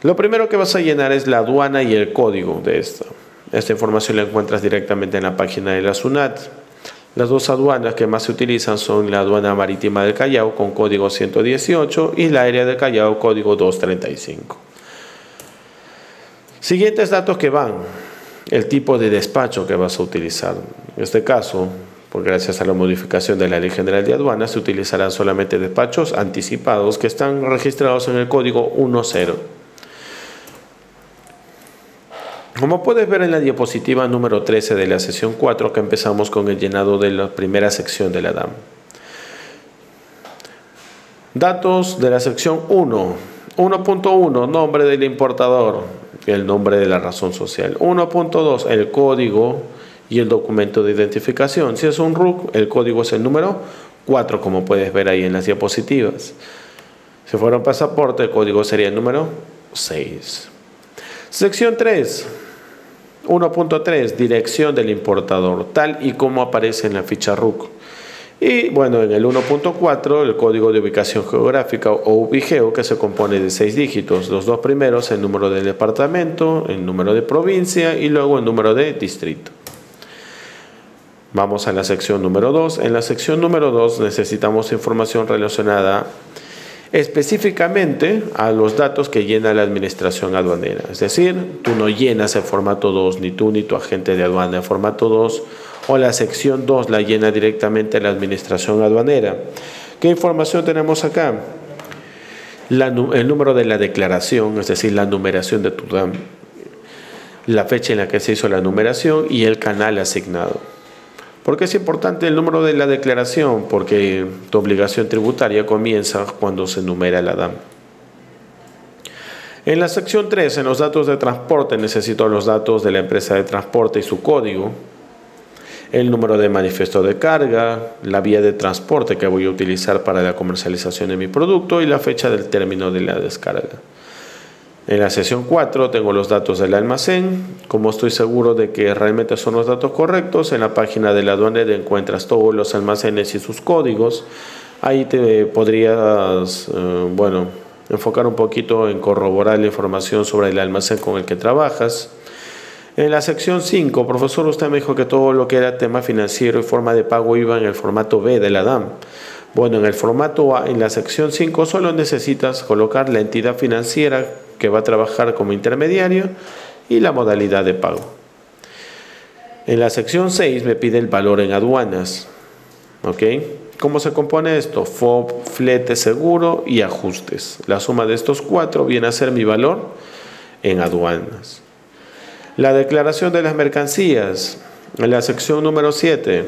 Lo primero que vas a llenar es la aduana y el código de esta. Esta información la encuentras directamente en la página de la SUNAT. Las dos aduanas que más se utilizan son la aduana marítima del Callao con código 118 y la aérea del Callao código 235. Siguientes datos que van. El tipo de despacho que vas a utilizar. En este caso, por gracias a la modificación de la Ley General de Aduanas, se utilizarán solamente despachos anticipados que están registrados en el código 10. Como puedes ver en la diapositiva número 13 de la sesión 4, que empezamos con el llenado de la primera sección de la DAM. Datos de la sección 1. 1.1, nombre del importador. El nombre de la razón social. 1.2, el código y el documento de identificación. Si es un RUC, el código es el número 4, como puedes ver ahí en las diapositivas. Si fuera un pasaporte, el código sería el número 6. Sección 3. 1.3, dirección del importador, tal y como aparece en la ficha RUC. Y bueno, en el 1.4, el código de ubicación geográfica o UBIGEO, que se compone de 6 dígitos. Los dos primeros, el número del departamento, el número de provincia y luego el número de distrito. Vamos a la sección número 2. En la sección número 2 necesitamos información relacionada específicamente a los datos que llena la administración aduanera. Es decir, tú no llenas el formato 2, ni tú ni tu agente de aduana el formato 2, o la sección 2 la llena directamente la administración aduanera. ¿Qué información tenemos acá? El número de la declaración, es decir, la numeración de tu DAM, la fecha en la que se hizo la numeración y el canal asignado. ¿Por qué es importante el número de la declaración? Porque tu obligación tributaria comienza cuando se numera la DAM. En la sección 3, en los datos de transporte, necesito los datos de la empresa de transporte y su código, el número de manifiesto de carga, la vía de transporte que voy a utilizar para la comercialización de mi producto y la fecha del término de la descarga. En la sección 4 tengo los datos del almacén. Como estoy seguro de que realmente son los datos correctos, en la página de la aduanera encuentras todos los almacenes y sus códigos. Ahí te podrías, enfocar un poquito en corroborar la información sobre el almacén con el que trabajas. En la sección 5, profesor, usted me dijo que todo lo que era tema financiero y forma de pago iba en el formato B de la DAM. Bueno, en el formato A, en la sección 5, solo necesitas colocar la entidad financiera que va a trabajar como intermediario y la modalidad de pago. En la sección 6 me pide el valor en aduanas. ¿Ok? ¿Cómo se compone esto? FOB, flete, seguro y ajustes. La suma de estos 4 viene a ser mi valor en aduanas. La declaración de las mercancías. En la sección número 7,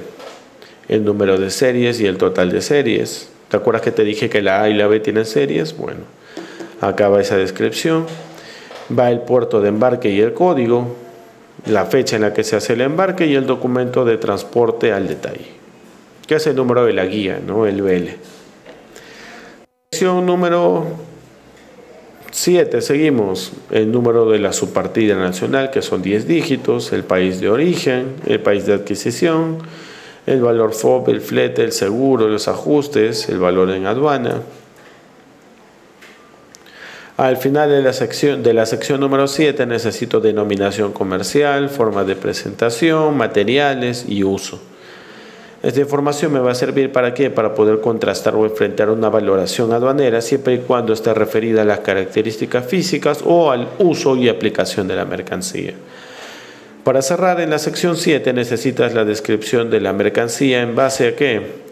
el número de series y el total de series. ¿Te acuerdas que te dije que la A y la B tienen series? Bueno, acá va esa descripción. Va el puerto de embarque y el código, la fecha en la que se hace el embarque y el documento de transporte al detalle, que es el número de la guía, ¿no? El BL. Sección número 7, seguimos. El número de la subpartida nacional, que son 10 dígitos, el país de origen, el país de adquisición, el valor FOB, el flete, el seguro, los ajustes, el valor en aduana. Al final de la sección número 7 necesito denominación comercial, forma de presentación, materiales y uso. Esta información me va a servir ¿para qué? Para poder contrastar o enfrentar una valoración aduanera siempre y cuando esté referida a las características físicas o al uso y aplicación de la mercancía. Para cerrar, en la sección 7 necesitas la descripción de la mercancía en base a ¿qué?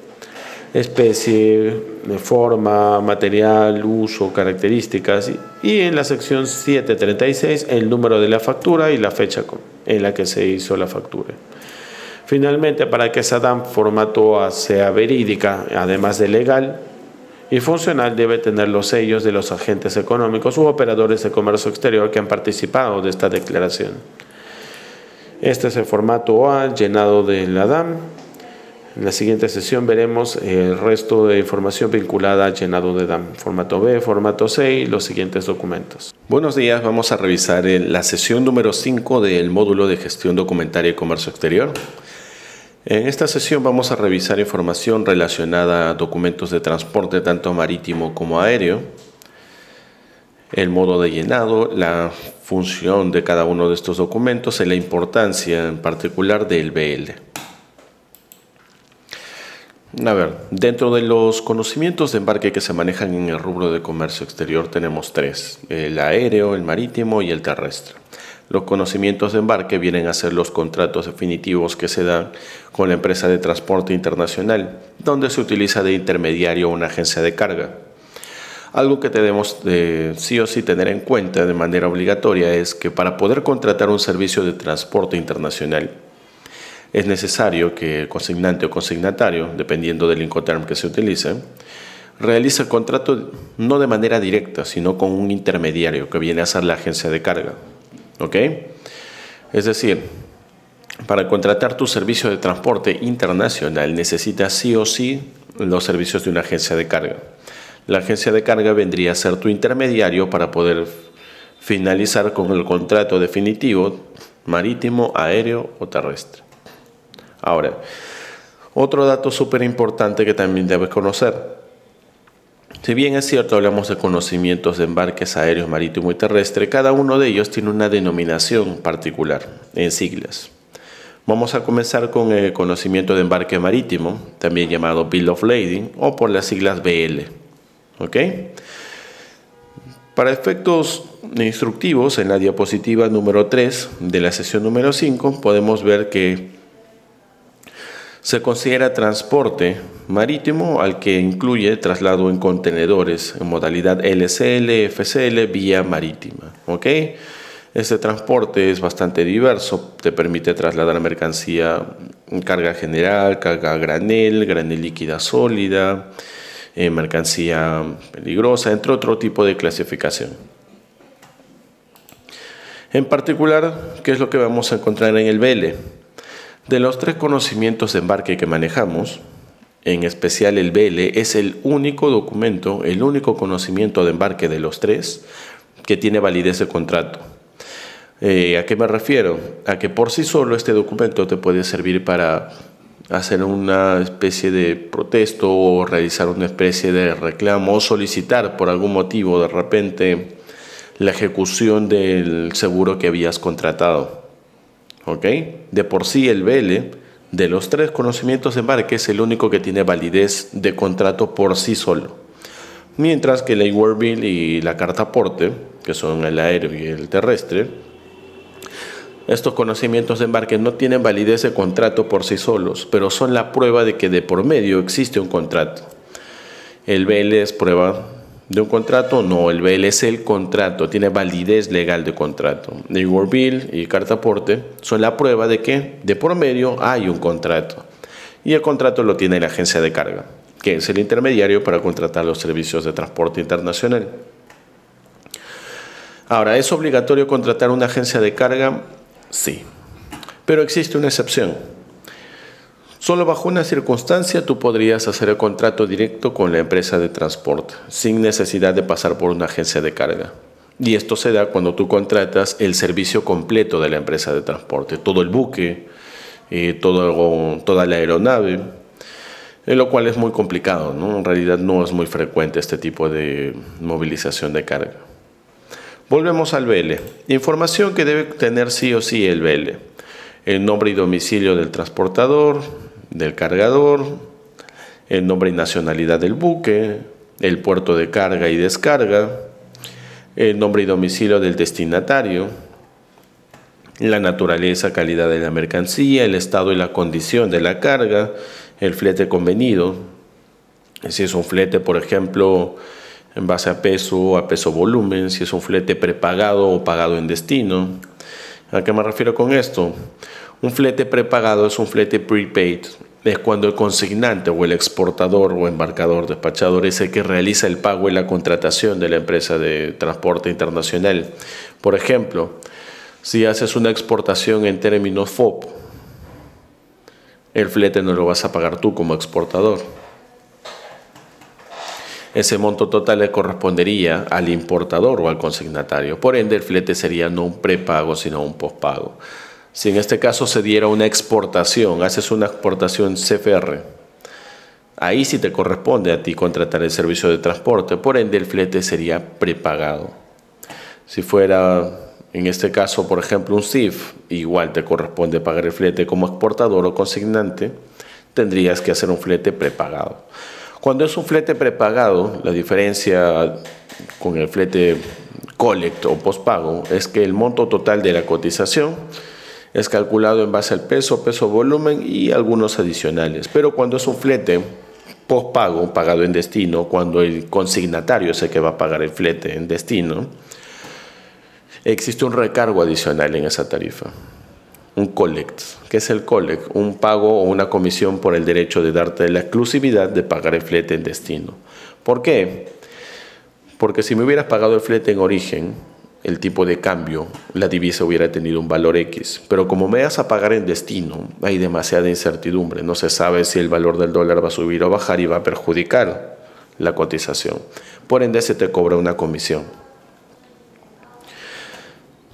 Especie, forma, material, uso, características. Y en la sección 7.36 el número de la factura y la fecha en la que se hizo la factura. Finalmente, para que esa DAM formato A sea verídica, además de legal y funcional, debe tener los sellos de los agentes económicos u operadores de comercio exterior que han participado de esta declaración. Este es el formato A llenado de la DAM. En la siguiente sesión veremos el resto de información vinculada al llenado de DAM, formato B, formato C y los siguientes documentos. Buenos días, vamos a revisar la sesión número 5 del módulo de gestión documentaria y comercio exterior. En esta sesión vamos a revisar información relacionada a documentos de transporte tanto marítimo como aéreo, el modo de llenado, la función de cada uno de estos documentos y la importancia en particular del BL. A ver, dentro de los conocimientos de embarque que se manejan en el rubro de comercio exterior tenemos tres: el aéreo, el marítimo y el terrestre. Los conocimientos de embarque vienen a ser los contratos definitivos que se dan con la empresa de transporte internacional, donde se utiliza de intermediario una agencia de carga. Algo que debemos sí o sí tener en cuenta de manera obligatoria es que para poder contratar un servicio de transporte internacional, es necesario que el consignante o consignatario, dependiendo del Incoterm que se utilice, realice el contrato no de manera directa, sino con un intermediario que viene a ser la agencia de carga. ¿Ok? Es decir, para contratar tu servicio de transporte internacional necesitas sí o sí los servicios de una agencia de carga. La agencia de carga vendría a ser tu intermediario para poder finalizar con el contrato definitivo marítimo, aéreo o terrestre. Ahora, otro dato súper importante que también debes conocer. Si bien es cierto, hablamos de conocimientos de embarques aéreos, marítimo y terrestre, cada uno de ellos tiene una denominación particular en siglas. Vamos a comenzar con el conocimiento de embarque marítimo, también llamado Bill of Lading o por las siglas BL. ¿Ok? Para efectos instructivos, en la diapositiva número 3 de la sesión número 5 podemos ver que se considera transporte marítimo al que incluye traslado en contenedores en modalidad LCL, FCL, vía marítima. ¿Ok? Este transporte es bastante diverso, te permite trasladar mercancía en carga general, carga a granel, granel líquida sólida, mercancía peligrosa, entre otro tipo de clasificación. En particular, ¿qué es lo que vamos a encontrar en el BL? De los tres conocimientos de embarque que manejamos, en especial el BL es el único documento, el único conocimiento de embarque de los tres que tiene validez de contrato. ¿A qué me refiero? A que por sí solo este documento te puede servir para hacer una especie de protesto o realizar una especie de reclamo o solicitar por algún motivo de repente la ejecución del seguro que habías contratado. ¿Ok? De por sí el BL de los tres conocimientos de embarque es el único que tiene validez de contrato por sí solo. Mientras que el Award Bill y la carta aporte, que son el aéreo y el terrestre, estos conocimientos de embarque no tienen validez de contrato por sí solos, pero son la prueba de que de por medio existe un contrato. El BL es prueba de un contrato, no, el BL es el contrato, tiene validez legal de contrato. El Award Bill y carta aporte son la prueba de que de por medio hay un contrato. Y el contrato lo tiene la agencia de carga, que es el intermediario para contratar los servicios de transporte internacional. Ahora, ¿es obligatorio contratar una agencia de carga? Sí, pero existe una excepción. Solo bajo una circunstancia tú podrías hacer el contrato directo con la empresa de transporte, sin necesidad de pasar por una agencia de carga. Y esto se da cuando tú contratas el servicio completo de la empresa de transporte, todo el buque, toda la aeronave, lo cual es muy complicado, ¿no? En realidad no es muy frecuente este tipo de movilización de carga. Volvemos al BL. Información que debe tener sí o sí el BL. El nombre y domicilio del transportador, del cargador, el nombre y nacionalidad del buque, el puerto de carga y descarga, el nombre y domicilio del destinatario, la naturaleza, calidad de la mercancía, el estado y la condición de la carga, el flete convenido, si es un flete, por ejemplo, en base a peso volumen, si es un flete prepagado o pagado en destino. ¿A qué me refiero con esto? Un flete prepagado es un flete prepaid. Es cuando el consignante o el exportador o embarcador, despachador es el que realiza el pago y la contratación de la empresa de transporte internacional. Por ejemplo, si haces una exportación en términos FOB, el flete no lo vas a pagar tú como exportador. Ese monto total le correspondería al importador o al consignatario. Por ende, el flete sería no un prepago, sino un pospago. Si en este caso se diera una exportación, haces una exportación CFR, ahí sí te corresponde a ti contratar el servicio de transporte. Por ende, el flete sería prepagado. Si fuera, en este caso, por ejemplo, un CIF, igual te corresponde pagar el flete como exportador o consignante, tendrías que hacer un flete prepagado. Cuando es un flete prepagado, la diferencia con el flete collect o postpago es que el monto total de la cotización es calculado en base al peso, volumen y algunos adicionales. Pero cuando es un flete postpago, pagado en destino, cuando el consignatario es el que va a pagar el flete en destino, existe un recargo adicional en esa tarifa. Un collect. ¿Qué es el collect? Un pago o una comisión por el derecho de darte la exclusividad de pagar el flete en destino. ¿Por qué? Porque si me hubieras pagado el flete en origen, el tipo de cambio, la divisa hubiera tenido un valor X. Pero como me vas a pagar en destino, hay demasiada incertidumbre. No se sabe si el valor del dólar va a subir o bajar y va a perjudicar la cotización. Por ende, se te cobra una comisión.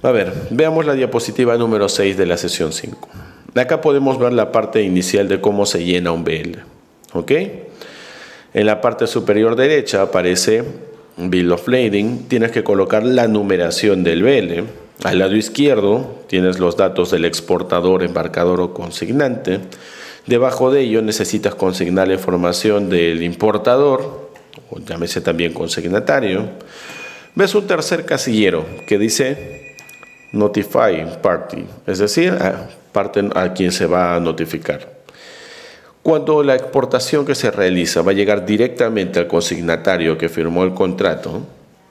A ver, veamos la diapositiva número 6 de la sesión 5. Acá podemos ver la parte inicial de cómo se llena un BL. ¿Ok? En la parte superior derecha aparece Bill of Lading. Tienes que colocar la numeración del BL. Al lado izquierdo tienes los datos del exportador, embarcador o consignante. Debajo de ello necesitas consignar la información del importador, o llámese también consignatario. Ves un tercer casillero que dice Notify Party, es decir, parte a quien se va a notificar. Cuando la exportación que se realiza va a llegar directamente al consignatario que firmó el contrato,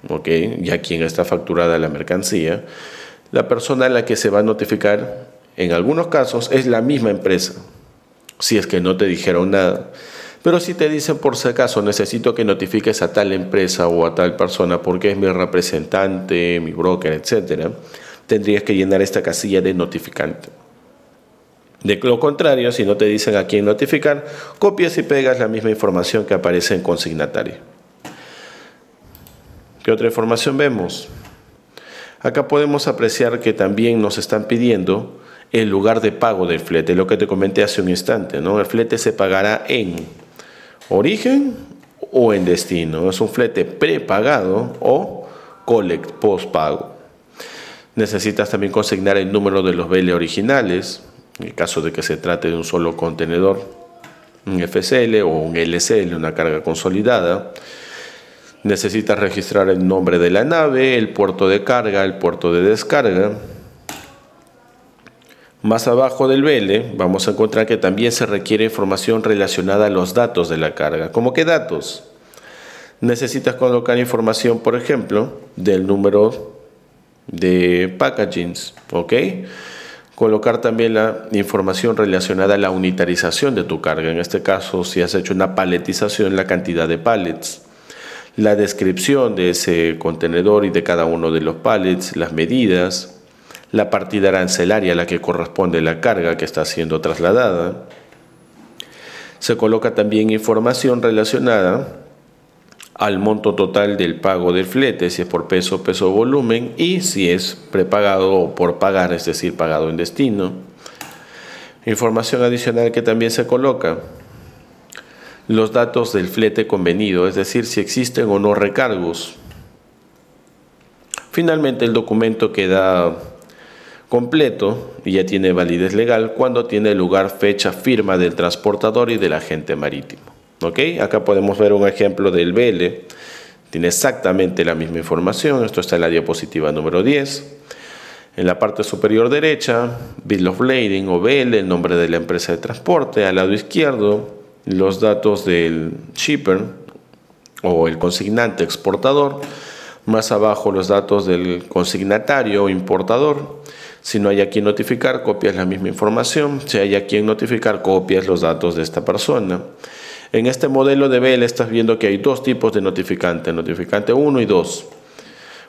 ¿okay? Y a quien está facturada la mercancía, la persona a la que se va a notificar, en algunos casos, es la misma empresa, si es que no te dijeron nada. Pero si te dicen por si acaso, necesito que notifiques a tal empresa o a tal persona porque es mi representante, mi broker, etcétera, tendrías que llenar esta casilla de notificante. De lo contrario, si no te dicen a quién notificar, copias y pegas la misma información que aparece en consignatario. ¿Qué otra información vemos? Acá podemos apreciar que también nos están pidiendo el lugar de pago del flete, lo que te comenté hace un instante, ¿no? El flete se pagará en origen o en destino. Es un flete prepagado o collect postpago. Necesitas también consignar el número de los BL originales, en el caso de que se trate de un solo contenedor, un FCL o un LCL, una carga consolidada. Necesitas registrar el nombre de la nave, el puerto de carga, el puerto de descarga. Más abajo del BL vamos a encontrar que también se requiere información relacionada a los datos de la carga. ¿Cómo qué datos? Necesitas colocar información, por ejemplo, del número de packagings, ¿ok? Colocar también la información relacionada a la unitarización de tu carga. En este caso, si has hecho una paletización, la cantidad de pallets, la descripción de ese contenedor y de cada uno de los pallets, las medidas, la partida arancelaria a la que corresponde la carga que está siendo trasladada. Se coloca también información relacionada al monto total del pago del flete, si es por peso o volumen, y si es prepagado o por pagar, es decir, pagado en destino. Información adicional que también se coloca: los datos del flete convenido, es decir, si existen o no recargos. Finalmente, el documento queda completo y ya tiene validez legal cuando tiene lugar fecha, firma del transportador y del agente marítimo. ¿Ok? Acá podemos ver un ejemplo del BL. Tiene exactamente la misma información. Esto está en la diapositiva número 10. En la parte superior derecha, Bill of Lading o BL, el nombre de la empresa de transporte. Al lado izquierdo, los datos del shipper o el consignante exportador. Más abajo, los datos del consignatario o importador. Si no hay a quien notificar, copias la misma información. Si hay a quien notificar, copias los datos de esta persona. En este modelo de BL estás viendo que hay dos tipos de notificante, notificante 1 y 2.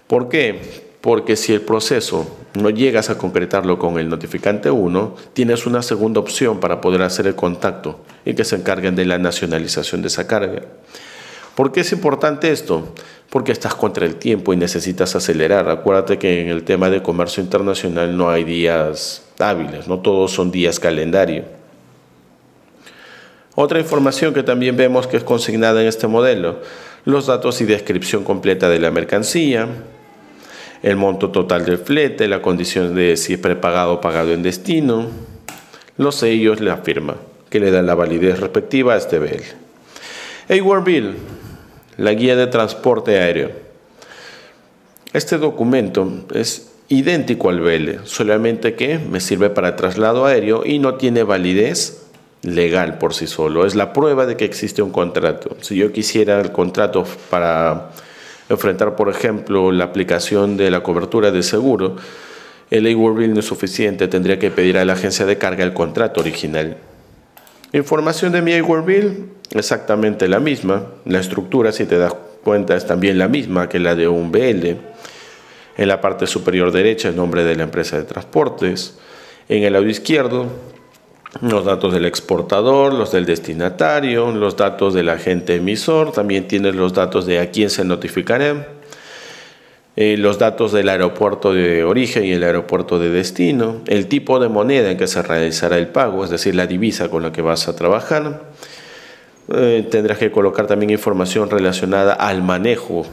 ¿Por qué? Porque si el proceso no llegas a concretarlo con el notificante 1, tienes una segunda opción para poder hacer el contacto y que se encarguen de la nacionalización de esa carga. ¿Por qué es importante esto? Porque estás contra el tiempo y necesitas acelerar. Acuérdate que en el tema de comercio internacional no hay días hábiles, no todos son días calendario. Otra información que también vemos que es consignada en este modelo: los datos y descripción completa de la mercancía, el monto total del flete, la condición de si es prepagado o pagado en destino, los sellos, la firma, que le dan la validez respectiva a este BL. Award Bill, la guía de transporte aéreo. Este documento es idéntico al BL, solamente que me sirve para traslado aéreo y no tiene validez legal por sí solo. Es la prueba de que existe un contrato. Si yo quisiera el contrato para enfrentar, por ejemplo, la aplicación de la cobertura de seguro, el Award Bill no es suficiente, tendría que pedir a la agencia de carga el contrato original. Información de mi Award Bill, exactamente la misma. La estructura, si te das cuenta, es también la misma que la de un BL. En la parte superior derecha, el nombre de la empresa de transportes. En el lado izquierdo, los datos del exportador, los del destinatario, los datos del agente emisor, también tienes los datos de a quién se notificará, los datos del aeropuerto de origen y el aeropuerto de destino, el tipo de moneda en que se realizará el pago, es decir, la divisa con la que vas a trabajar. Tendrás que colocar también información relacionada al manejo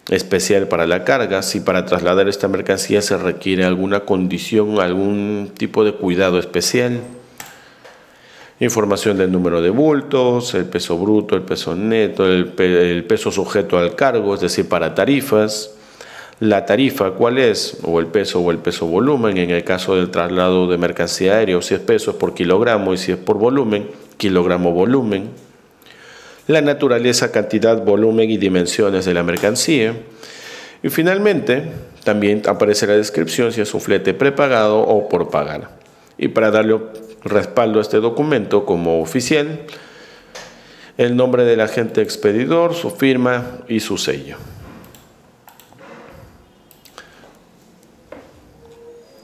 especial para la carga, si para trasladar esta mercancía se requiere alguna condición, algún tipo de cuidado especial. Información del número de bultos, el peso bruto, el peso neto, el peso sujeto al cargo, es decir, para tarifas. La tarifa, ¿cuál es? O el peso volumen, en el caso del traslado de mercancía aérea, si es peso es por kilogramo y si es por volumen, kilogramo volumen. La naturaleza, cantidad, volumen y dimensiones de la mercancía. Y finalmente, también aparece la descripción si es un flete prepagado o por pagar. Y para darle respaldo a este documento como oficial, el nombre del agente expedidor, su firma y su sello.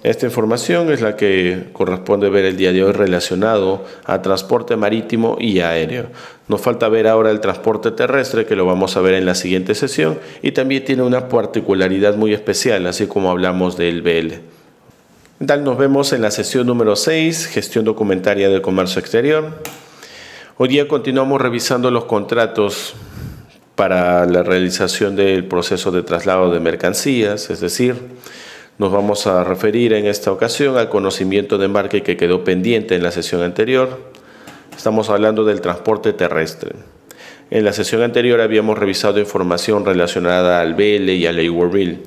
Esta información es la que corresponde ver el día de hoy relacionado a transporte marítimo y aéreo. Nos falta ver ahora el transporte terrestre, que lo vamos a ver en la siguiente sesión, y también tiene una particularidad muy especial, así como hablamos del BL. Nos vemos en la sesión número 6, gestión documentaria del comercio exterior. Hoy día continuamos revisando los contratos para la realización del proceso de traslado de mercancías, es decir, nos vamos a referir en esta ocasión al conocimiento de embarque que quedó pendiente en la sesión anterior. Estamos hablando del transporte terrestre. En la sesión anterior habíamos revisado información relacionada al BL y al Award Bill.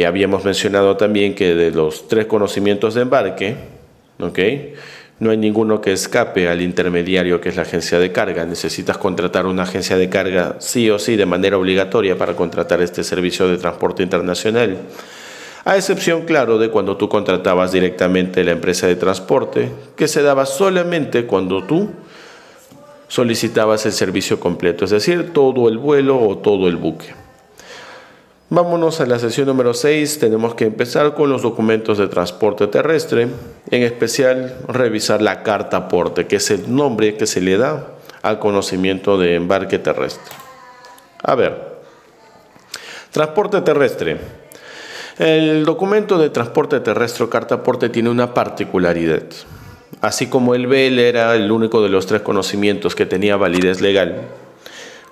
Habíamos mencionado también que de los 3 conocimientos de embarque, no hay ninguno que escape al intermediario, que es la agencia de carga. Necesitas contratar una agencia de carga sí o sí de manera obligatoria para contratar este servicio de transporte internacional. A excepción, claro, de cuando tú contratabas directamente la empresa de transporte, que se daba solamente cuando tú solicitabas el servicio completo, es decir, todo el vuelo o todo el buque. Vámonos a la sesión número 6. Tenemos que empezar con los documentos de transporte terrestre, en especial revisar la carta aporte, que es el nombre que se le da al conocimiento de embarque terrestre. A ver, transporte terrestre. El documento de transporte terrestre o carta aporte tiene una particularidad. Así como el BL era el único de los 3 conocimientos que tenía validez legal,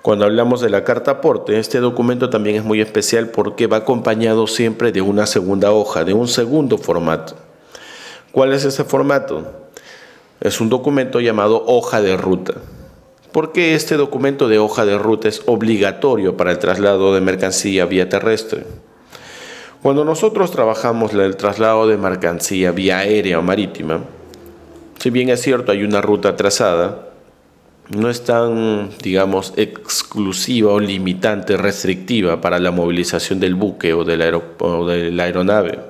cuando hablamos de la carta aporte, este documento también es muy especial porque va acompañado siempre de una segunda hoja, de un segundo formato. ¿Cuál es ese formato? Es un documento llamado hoja de ruta. ¿Por qué este documento de hoja de ruta es obligatorio para el traslado de mercancía vía terrestre? Cuando nosotros trabajamos el traslado de mercancía vía aérea o marítima, si bien es cierto hay una ruta trazada, no es tan, digamos, exclusiva o limitante, restrictiva para la movilización del buque o de la aeronave.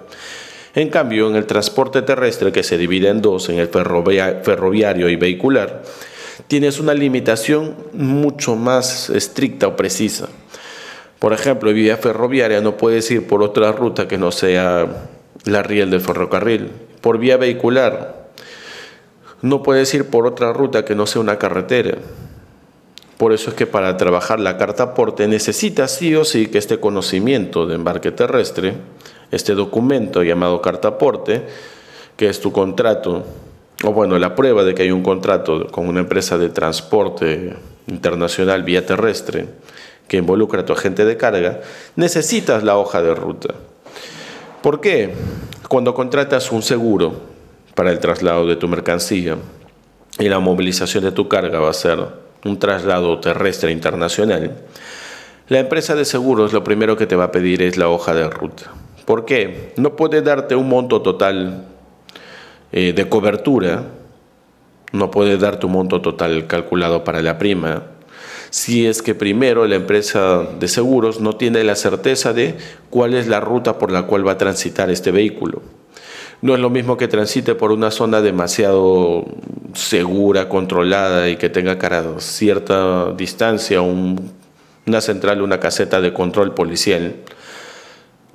En cambio, en el transporte terrestre, que se divide en 2, en el ferroviario y vehicular, tienes una limitación mucho más estricta o precisa. Por ejemplo, vía ferroviaria no puedes ir por otra ruta que no sea la riel del ferrocarril. Por vía vehicular no puedes ir por otra ruta que no sea una carretera. Por eso es que para trabajar la carta aporte necesitas sí o sí que este conocimiento de embarque terrestre, este documento llamado carta aporte, que es tu contrato, o bueno, la prueba de que hay un contrato con una empresa de transporte internacional vía terrestre que involucra a tu agente de carga, necesitas la hoja de ruta. ¿Por qué? Cuando contratas un seguro para el traslado de tu mercancía y la movilización de tu carga va a ser un traslado terrestre internacional, la empresa de seguros lo primero que te va a pedir es la hoja de ruta. ¿Por qué? No puede darte un monto total de cobertura, no puede darte un monto total calculado para la prima, si es que primero la empresa de seguros no tiene la certeza de cuál es la ruta por la cual va a transitar este vehículo. No es lo mismo que transite por una zona demasiado segura, controlada y que tenga cierta distancia, una central, una caseta de control policial,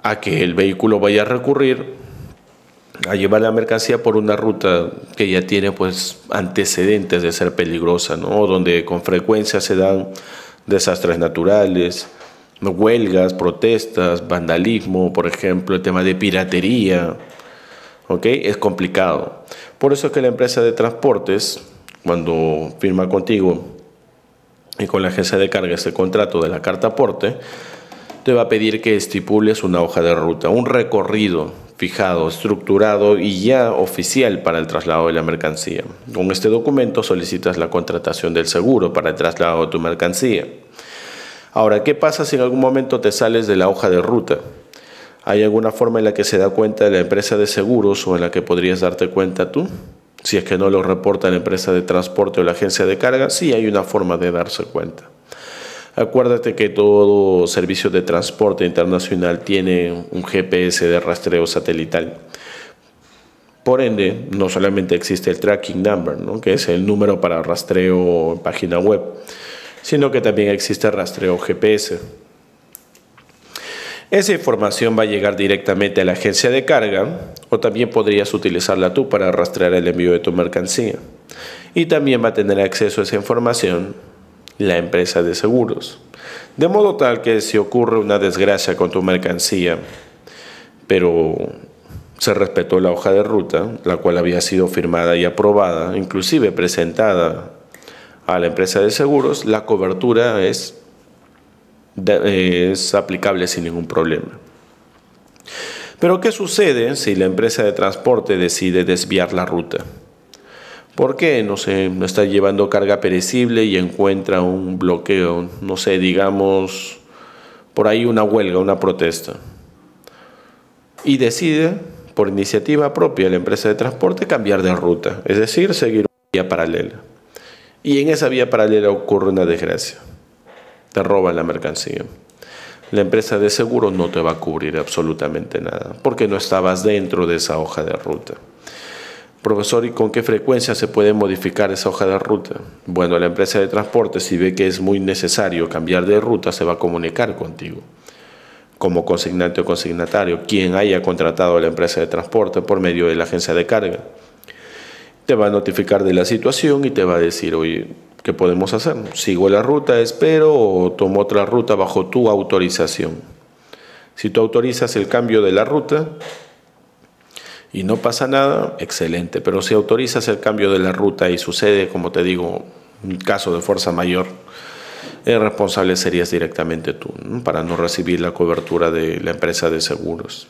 a que el vehículo vaya a recurrir a llevar la mercancía por una ruta que ya tiene pues antecedentes de ser peligrosa, ¿no? Donde con frecuencia se dan desastres naturales, huelgas, protestas, vandalismo, por ejemplo, el tema de piratería, ¿ok? Es complicado. Por eso es que la empresa de transportes, cuando firma contigo y con la agencia de carga ese contrato de la carta aporte, te va a pedir que estipules una hoja de ruta, un recorrido fijado, estructurado y ya oficial para el traslado de la mercancía. Con este documento solicitas la contratación del seguro para el traslado de tu mercancía. Ahora, ¿qué pasa si en algún momento te sales de la hoja de ruta? ¿Hay alguna forma en la que se da cuenta la empresa de seguros o en la que podrías darte cuenta tú? Si es que no lo reporta la empresa de transporte o la agencia de carga, sí hay una forma de darse cuenta. Acuérdate que todo servicio de transporte internacional tiene un GPS de rastreo satelital. Por ende, no solamente existe el tracking number, ¿no? Que es el número para rastreo en página web, sino que también existe rastreo GPS. Esa información va a llegar directamente a la agencia de carga o también podrías utilizarla tú para rastrear el envío de tu mercancía. Y también va a tener acceso a esa información la empresa de seguros. De modo tal que si ocurre una desgracia con tu mercancía, pero se respetó la hoja de ruta, la cual había sido firmada y aprobada, inclusive presentada a la empresa de seguros, la cobertura es aplicable sin ningún problema. Pero ¿qué sucede si la empresa de transporte decide desviar la ruta? ¿Por qué? No sé, no está llevando carga perecible y encuentra un bloqueo, no sé, digamos, por ahí una huelga, una protesta. Y decide, por iniciativa propia, la empresa de transporte cambiar de ruta, es decir, seguir una vía paralela. Y en esa vía paralela ocurre una desgracia. Te roban la mercancía. La empresa de seguro no te va a cubrir absolutamente nada, porque no estabas dentro de esa hoja de ruta. Profesor, ¿y con qué frecuencia se puede modificar esa hoja de ruta? Bueno, la empresa de transporte, si ve que es muy necesario cambiar de ruta, se va a comunicar contigo como consignante o consignatario, quien haya contratado a la empresa de transporte por medio de la agencia de carga. Te va a notificar de la situación y te va a decir, oye, ¿qué podemos hacer? ¿Sigo la ruta, espero o tomo otra ruta bajo tu autorización? Si tú autorizas el cambio de la ruta y no pasa nada, excelente. Pero si autorizas el cambio de la ruta y sucede, como te digo, un caso de fuerza mayor, el responsable serías directamente tú, ¿no? Para no recibir la cobertura de la empresa de seguros.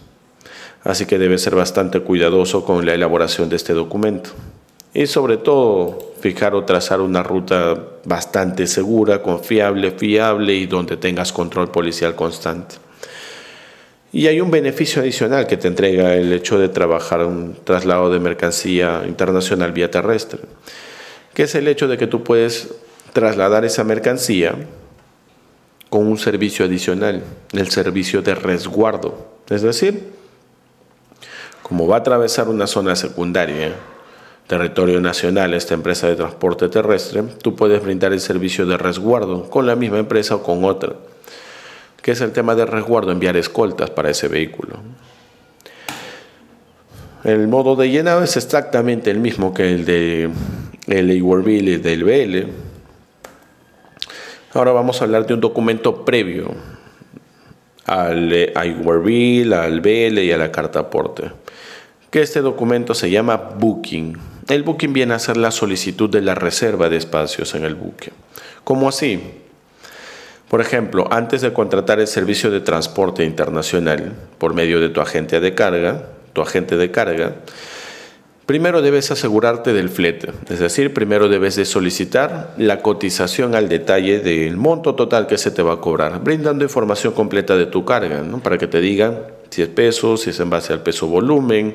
Así que debes ser bastante cuidadoso con la elaboración de este documento. Y sobre todo, fijar o trazar una ruta bastante segura, confiable, fiable y donde tengas control policial constante. Y hay un beneficio adicional que te entrega el hecho de trabajar un traslado de mercancía internacional vía terrestre, que es el hecho de que tú puedes trasladar esa mercancía con un servicio adicional, el servicio de resguardo. Es decir, como va a atravesar una zona secundaria, territorio nacional, esta empresa de transporte terrestre, tú puedes brindar el servicio de resguardo con la misma empresa o con otra, que es el tema de resguardo, enviar escoltas para ese vehículo. El modo de llenado es exactamente el mismo que el de el Bill y del BL. Ahora vamos a hablar de un documento previo al Bill, al BL y a la carta aporte. Que este documento se llama Booking. El Booking viene a ser la solicitud de la reserva de espacios en el buque. ¿Cómo así? Por ejemplo, antes de contratar el servicio de transporte internacional por medio de tu agente de carga, primero debes asegurarte del flete, es decir, primero debes de solicitar la cotización al detalle del monto total que se te va a cobrar, brindando información completa de tu carga, ¿no? Para que te digan si es peso, si es en base al peso volumen,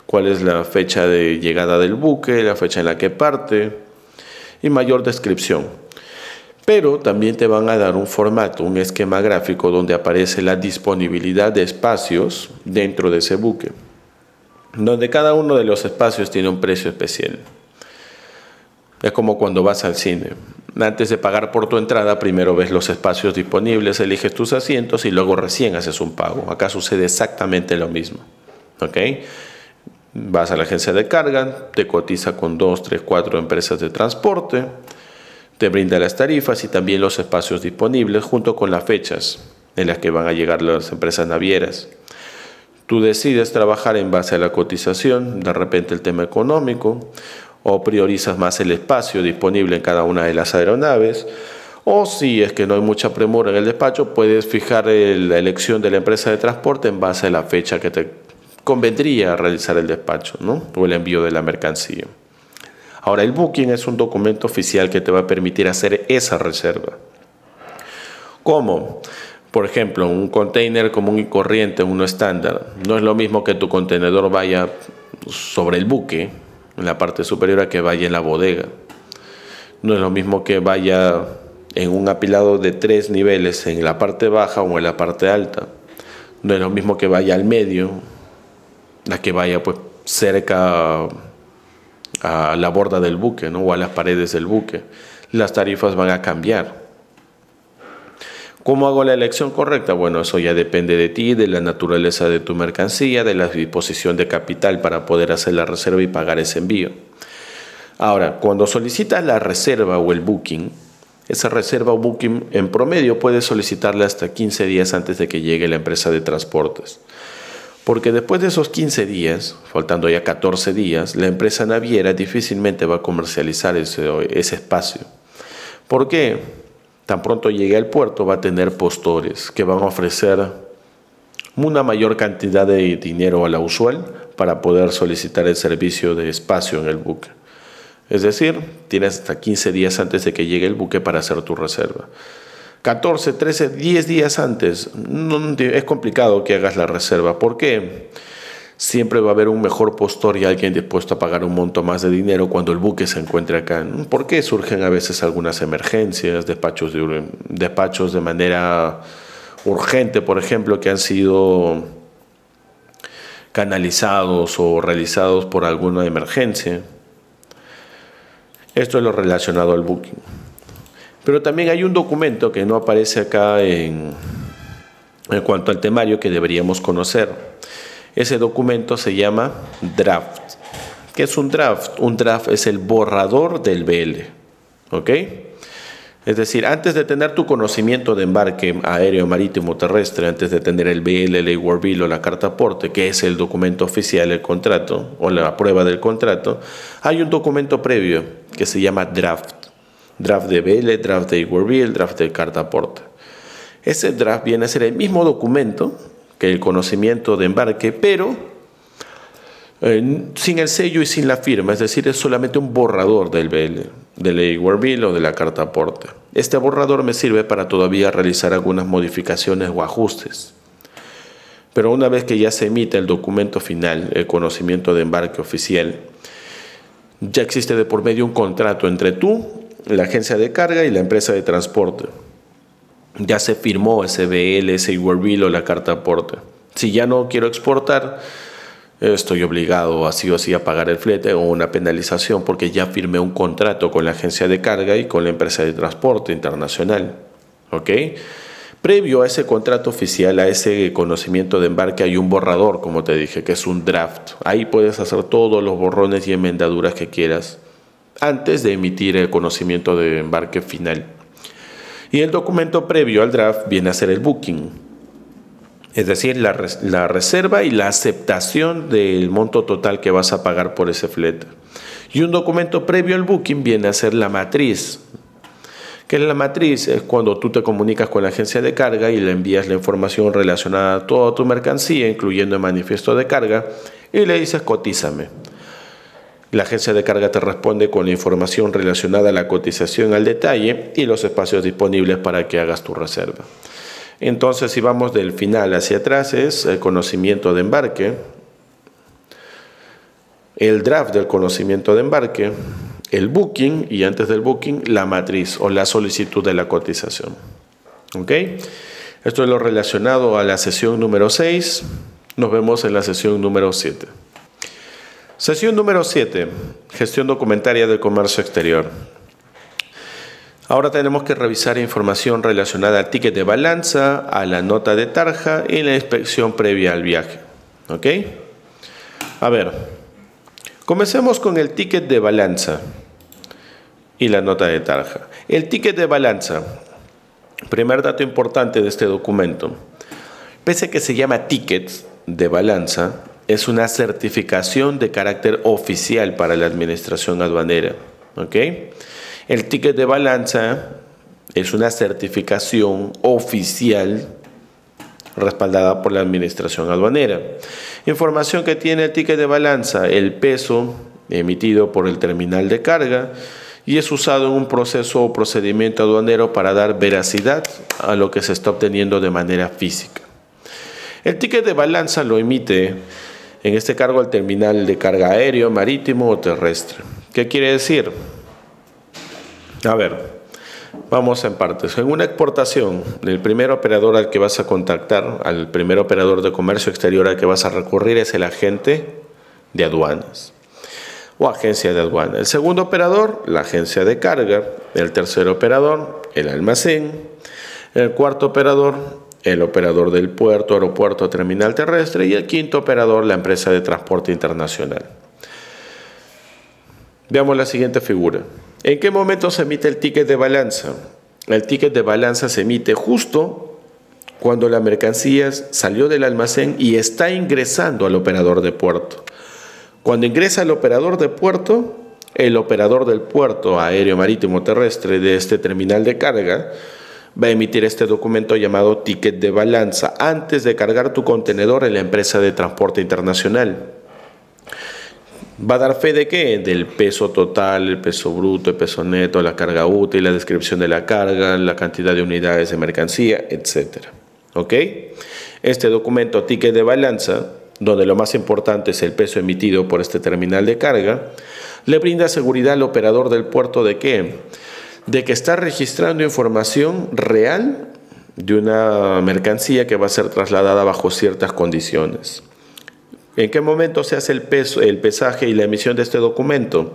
cuál es la fecha de llegada del buque, la fecha en la que parte y mayor descripción. Pero también te van a dar un formato, un esquema gráfico donde aparece la disponibilidad de espacios dentro de ese buque, donde cada uno de los espacios tiene un precio especial. Es como cuando vas al cine. Antes de pagar por tu entrada, primero ves los espacios disponibles, eliges tus asientos y luego recién haces un pago. Acá sucede exactamente lo mismo. ¿Ok? Vas a la agencia de carga, te cotiza con 2, 3, 4 empresas de transporte, te brinda las tarifas y también los espacios disponibles junto con las fechas en las que van a llegar las empresas navieras. Tú decides trabajar en base a la cotización, de repente el tema económico, o priorizas más el espacio disponible en cada una de las aeronaves, o si es que no hay mucha premura en el despacho, puedes fijar la elección de la empresa de transporte en base a la fecha que te convendría realizar el despacho, ¿no? O el envío de la mercancía. Ahora, el booking es un documento oficial que te va a permitir hacer esa reserva. ¿Cómo? Por ejemplo, un container común y corriente, uno estándar, no es lo mismo que tu contenedor vaya sobre el buque, en la parte superior, a que vaya en la bodega. No es lo mismo que vaya en un apilado de 3 niveles en la parte baja o en la parte alta. No es lo mismo que vaya al medio, a que vaya pues cerca a la borda del buque, ¿no? O a las paredes del buque. Las tarifas van a cambiar. ¿Cómo hago la elección correcta? Bueno, eso ya depende de ti, de la naturaleza de tu mercancía, de la disposición de capital para poder hacer la reserva y pagar ese envío. Ahora, cuando solicitas la reserva o el booking, esa reserva o booking en promedio puedes solicitarla hasta 15 días antes de que llegue la empresa de transportes. Porque después de esos 15 días, faltando ya 14 días, la empresa naviera difícilmente va a comercializar ese espacio. ¿Por qué? Tan pronto llegue al puerto va a tener postores que van a ofrecer una mayor cantidad de dinero a la usual para poder solicitar el servicio de espacio en el buque. Es decir, tienes hasta 15 días antes de que llegue el buque para hacer tu reserva. 14, 13, 10 días antes, es complicado que hagas la reserva. ¿Por qué? Siempre va a haber un mejor postor y alguien dispuesto a pagar un monto más de dinero cuando el buque se encuentre acá. ¿Por qué surgen a veces algunas emergencias, despachos de manera urgente, por ejemplo, que han sido canalizados o realizados por alguna emergencia? Esto es lo relacionado al booking. Pero también hay un documento que no aparece acá en cuanto al temario que deberíamos conocer. Ese documento se llama draft. ¿Qué es un draft? Un draft es el borrador del BL. ¿Ok? Es decir, antes de tener tu conocimiento de embarque aéreo, marítimo, terrestre, antes de tener el BL, el Bill o la carta aporte, que es el documento oficial, el contrato o la prueba del contrato, hay un documento previo que se llama draft. Draft de BL, draft de Bill, draft de carta aporte. Ese draft viene a ser el mismo documento que el conocimiento de embarque, pero sin el sello y sin la firma, es decir, es solamente un borrador del BL, del Bill o de la carta aporte. Este borrador me sirve para todavía realizar algunas modificaciones o ajustes. Pero una vez que ya se emite el documento final, el conocimiento de embarque oficial, ya existe de por medio un contrato entre tú, la agencia de carga y la empresa de transporte. Ya se firmó ese BL, ese Bill o la carta aporte. Si ya no quiero exportar, estoy obligado así o así a pagar el flete o una penalización porque ya firmé un contrato con la agencia de carga y con la empresa de transporte internacional. ¿Ok? Previo a ese contrato oficial, a ese conocimiento de embarque, hay un borrador, como te dije, que es un draft. Ahí puedes hacer todos los borrones y enmendaduras que quieras antes de emitir el conocimiento de embarque final. Y el documento previo al draft viene a ser el booking, es decir, la reserva y la aceptación del monto total que vas a pagar por ese flete. Y un documento previo al booking viene a ser la matriz. Que la matriz es cuando tú te comunicas con la agencia de carga y le envías la información relacionada a toda tu mercancía, incluyendo el manifiesto de carga, y le dices cotízame. La agencia de carga te responde con la información relacionada a la cotización al detalle y los espacios disponibles para que hagas tu reserva. Entonces, si vamos del final hacia atrás, es el conocimiento de embarque, el draft del conocimiento de embarque, el booking y antes del booking la matriz o la solicitud de la cotización. ¿Ok? Esto es lo relacionado a la sesión número 6. Nos vemos en la sesión número 7. Sesión número 7. Gestión documentaria del comercio exterior. Ahora tenemos que revisar información relacionada al ticket de balanza, a la nota de tarja y la inspección previa al viaje. ¿Ok? A ver. Comencemos con el ticket de balanza y la nota de tarja. El ticket de balanza, primer dato importante de este documento, pese a que se llama ticket de balanza, es una certificación de carácter oficial para la administración aduanera. ¿Ok? El ticket de balanza es una certificación oficial respaldada por la administración aduanera. Información que tiene el ticket de balanza, el peso emitido por el terminal de carga y es usado en un proceso o procedimiento aduanero para dar veracidad a lo que se está obteniendo de manera física. El ticket de balanza lo emite en este cargo el terminal de carga aéreo, marítimo o terrestre. ¿Qué quiere decir? A ver. Vamos en partes. En una exportación, el primer operador al que vas a contactar, al primer operador de comercio exterior al que vas a recurrir es el agente de aduanas o agencia de aduanas. El segundo operador, la agencia de carga. El tercer operador, el almacén. El cuarto operador, el operador del puerto, aeropuerto, terminal terrestre. Y el quinto operador, la empresa de transporte internacional. Veamos la siguiente figura. ¿En qué momento se emite el ticket de balanza? El ticket de balanza se emite justo cuando la mercancía salió del almacén y está ingresando al operador de puerto. Cuando ingresa al operador de puerto, el operador del puerto aéreo, marítimo, terrestre de este terminal de carga va a emitir este documento llamado ticket de balanza antes de cargar tu contenedor en la empresa de transporte internacional. ¿Va a dar fe de qué? Del peso total, el peso bruto, el peso neto, la carga útil, la descripción de la carga, la cantidad de unidades de mercancía, etc. ¿Ok? Este documento ticket de balanza, donde lo más importante es el peso emitido por este terminal de carga, le brinda seguridad al operador del puerto de qué? De que está registrando información real de una mercancía que va a ser trasladada bajo ciertas condiciones. ¿En qué momento se hace el pesaje y la emisión de este documento?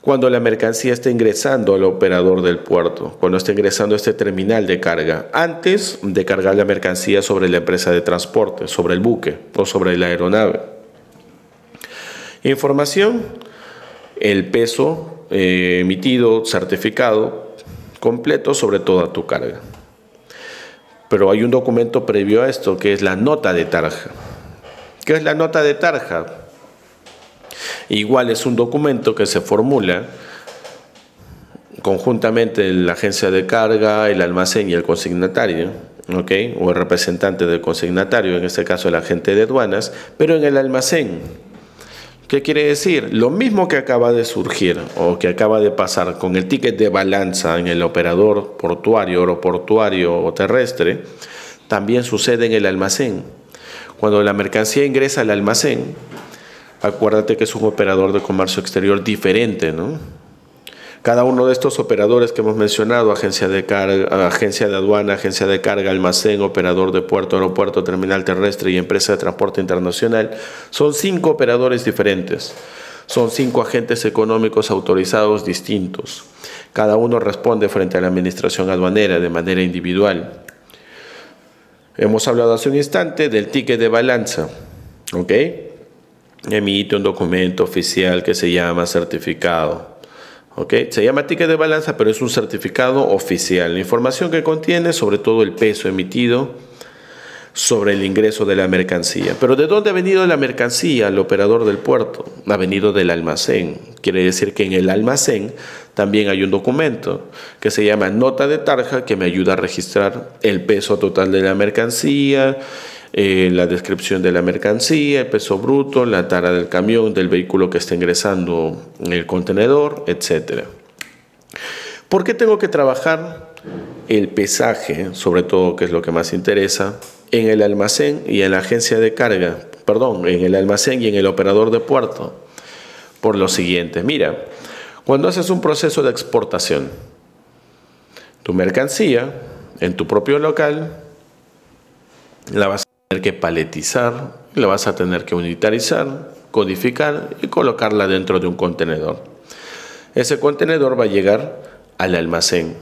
Cuando la mercancía está ingresando al operador del puerto, cuando está ingresando a este terminal de carga, antes de cargar la mercancía sobre la empresa de transporte, sobre el buque o sobre la aeronave. Información, el peso emitido, certificado, completo sobre toda tu carga. Pero hay un documento previo a esto que es la nota de tarja. ¿Qué es la nota de tarja? Igual es un documento que se formula conjuntamente la agencia de carga, el almacén y el consignatario, ¿ok? O el representante del consignatario, en este caso el agente de aduanas, pero en el almacén. ¿Qué quiere decir? Lo mismo que acaba de surgir o que acaba de pasar con el ticket de balanza en el operador portuario, aeroportuario o terrestre, también sucede en el almacén. Cuando la mercancía ingresa al almacén, acuérdate que es un operador de comercio exterior diferente, ¿no? Cada uno de estos operadores que hemos mencionado, agencia de carga, agencia de aduana, agencia de carga, almacén, operador de puerto, aeropuerto, terminal terrestre y empresa de transporte internacional, son 5 operadores diferentes. Son 5 agentes económicos autorizados distintos. Cada uno responde frente a la administración aduanera de manera individual. Hemos hablado hace un instante del ticket de balanza, ¿ok? Emite un documento oficial que se llama certificado, ¿ok? Se llama ticket de balanza, pero es un certificado oficial. La información que contiene, sobre todo el peso emitido, sobre el ingreso de la mercancía. Pero ¿de dónde ha venido la mercancía al operador del puerto? Ha venido del almacén. Quiere decir que en el almacén también hay un documento que se llama nota de tarja, que me ayuda a registrar el peso total de la mercancía, la descripción de la mercancía, el peso bruto, la tara del camión, del vehículo que está ingresando en el contenedor, etc. ¿Por qué tengo que trabajar el pesaje, sobre todo, que es lo que más interesa, en el almacén y en la agencia de carga? Perdón, en el almacén y en el operador de puerto. Por lo siguiente, mira, cuando haces un proceso de exportación, tu mercancía en tu propio local la vas a tener que paletizar, la vas a tener que unitarizar, codificar y colocarla dentro de un contenedor. Ese contenedor va a llegar al almacén.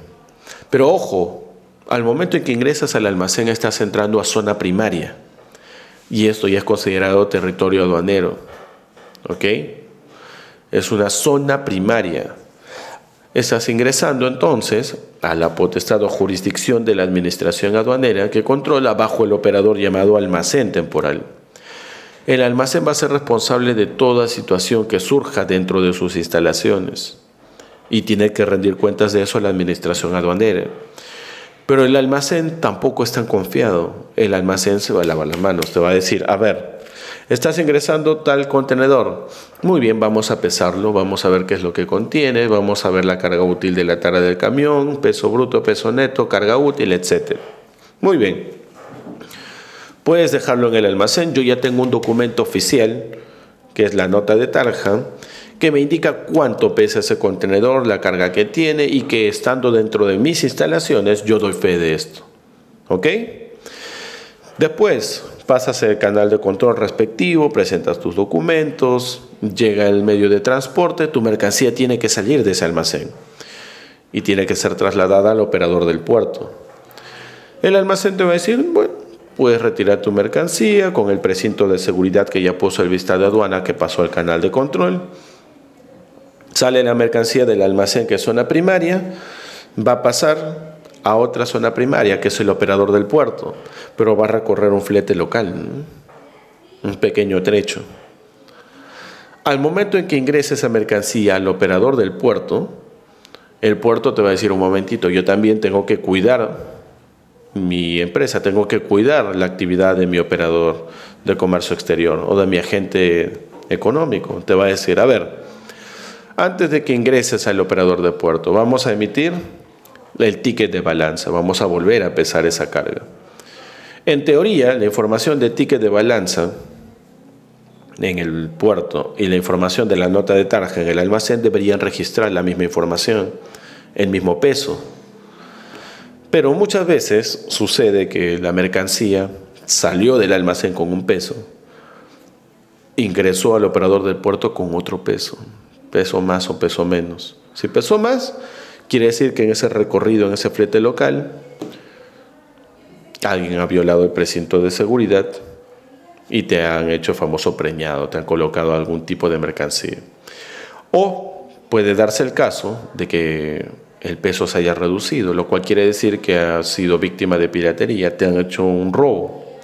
Pero ojo, al momento en que ingresas al almacén estás entrando a zona primaria y esto ya es considerado territorio aduanero, ¿ok? Es una zona primaria. Estás ingresando entonces a la potestad o jurisdicción de la administración aduanera que controla bajo el operador llamado almacén temporal. El almacén va a ser responsable de toda situación que surja dentro de sus instalaciones y tiene que rendir cuentas de eso a la administración aduanera. Pero el almacén tampoco es tan confiado. El almacén se va a lavar las manos, te va a decir, a ver, estás ingresando tal contenedor. Muy bien, vamos a pesarlo, vamos a ver qué es lo que contiene, vamos a ver la carga útil de la tara del camión, peso bruto, peso neto, carga útil, etc. Muy bien. Puedes dejarlo en el almacén. Yo ya tengo un documento oficial, que es la nota de tarja, que me indica cuánto pesa ese contenedor, la carga que tiene y que estando dentro de mis instalaciones yo doy fe de esto. ¿Ok? Después pasas el canal de control respectivo, presentas tus documentos, llega el medio de transporte, tu mercancía tiene que salir de ese almacén y tiene que ser trasladada al operador del puerto. El almacén te va a decir, bueno, puedes retirar tu mercancía con el precinto de seguridad que ya puso el vista de aduana que pasó al canal de control. Sale la mercancía del almacén, que es zona primaria, va a pasar a otra zona primaria, que es el operador del puerto, pero va a recorrer un flete local, un pequeño trecho. Al momento en que ingrese esa mercancía al operador del puerto, el puerto te va a decir, un momentito, yo también tengo que cuidar mi empresa, tengo que cuidar la actividad de mi operador de comercio exterior o de mi agente económico. Te va a decir, a ver, antes de que ingreses al operador de puerto, vamos a emitir el ticket de balanza, vamos a volver a pesar esa carga. En teoría, la información del ticket de balanza en el puerto y la información de la nota de tarja en el almacén deberían registrar la misma información, el mismo peso. Pero muchas veces sucede que la mercancía salió del almacén con un peso, ingresó al operador del puerto con otro peso más o peso menos. Si pesó más, quiere decir que en ese recorrido, en ese flete local, alguien ha violado el precinto de seguridad y te han hecho famoso preñado, te han colocado algún tipo de mercancía. O puede darse el caso de que el peso se haya reducido, lo cual quiere decir que has sido víctima de piratería, te han hecho un robo.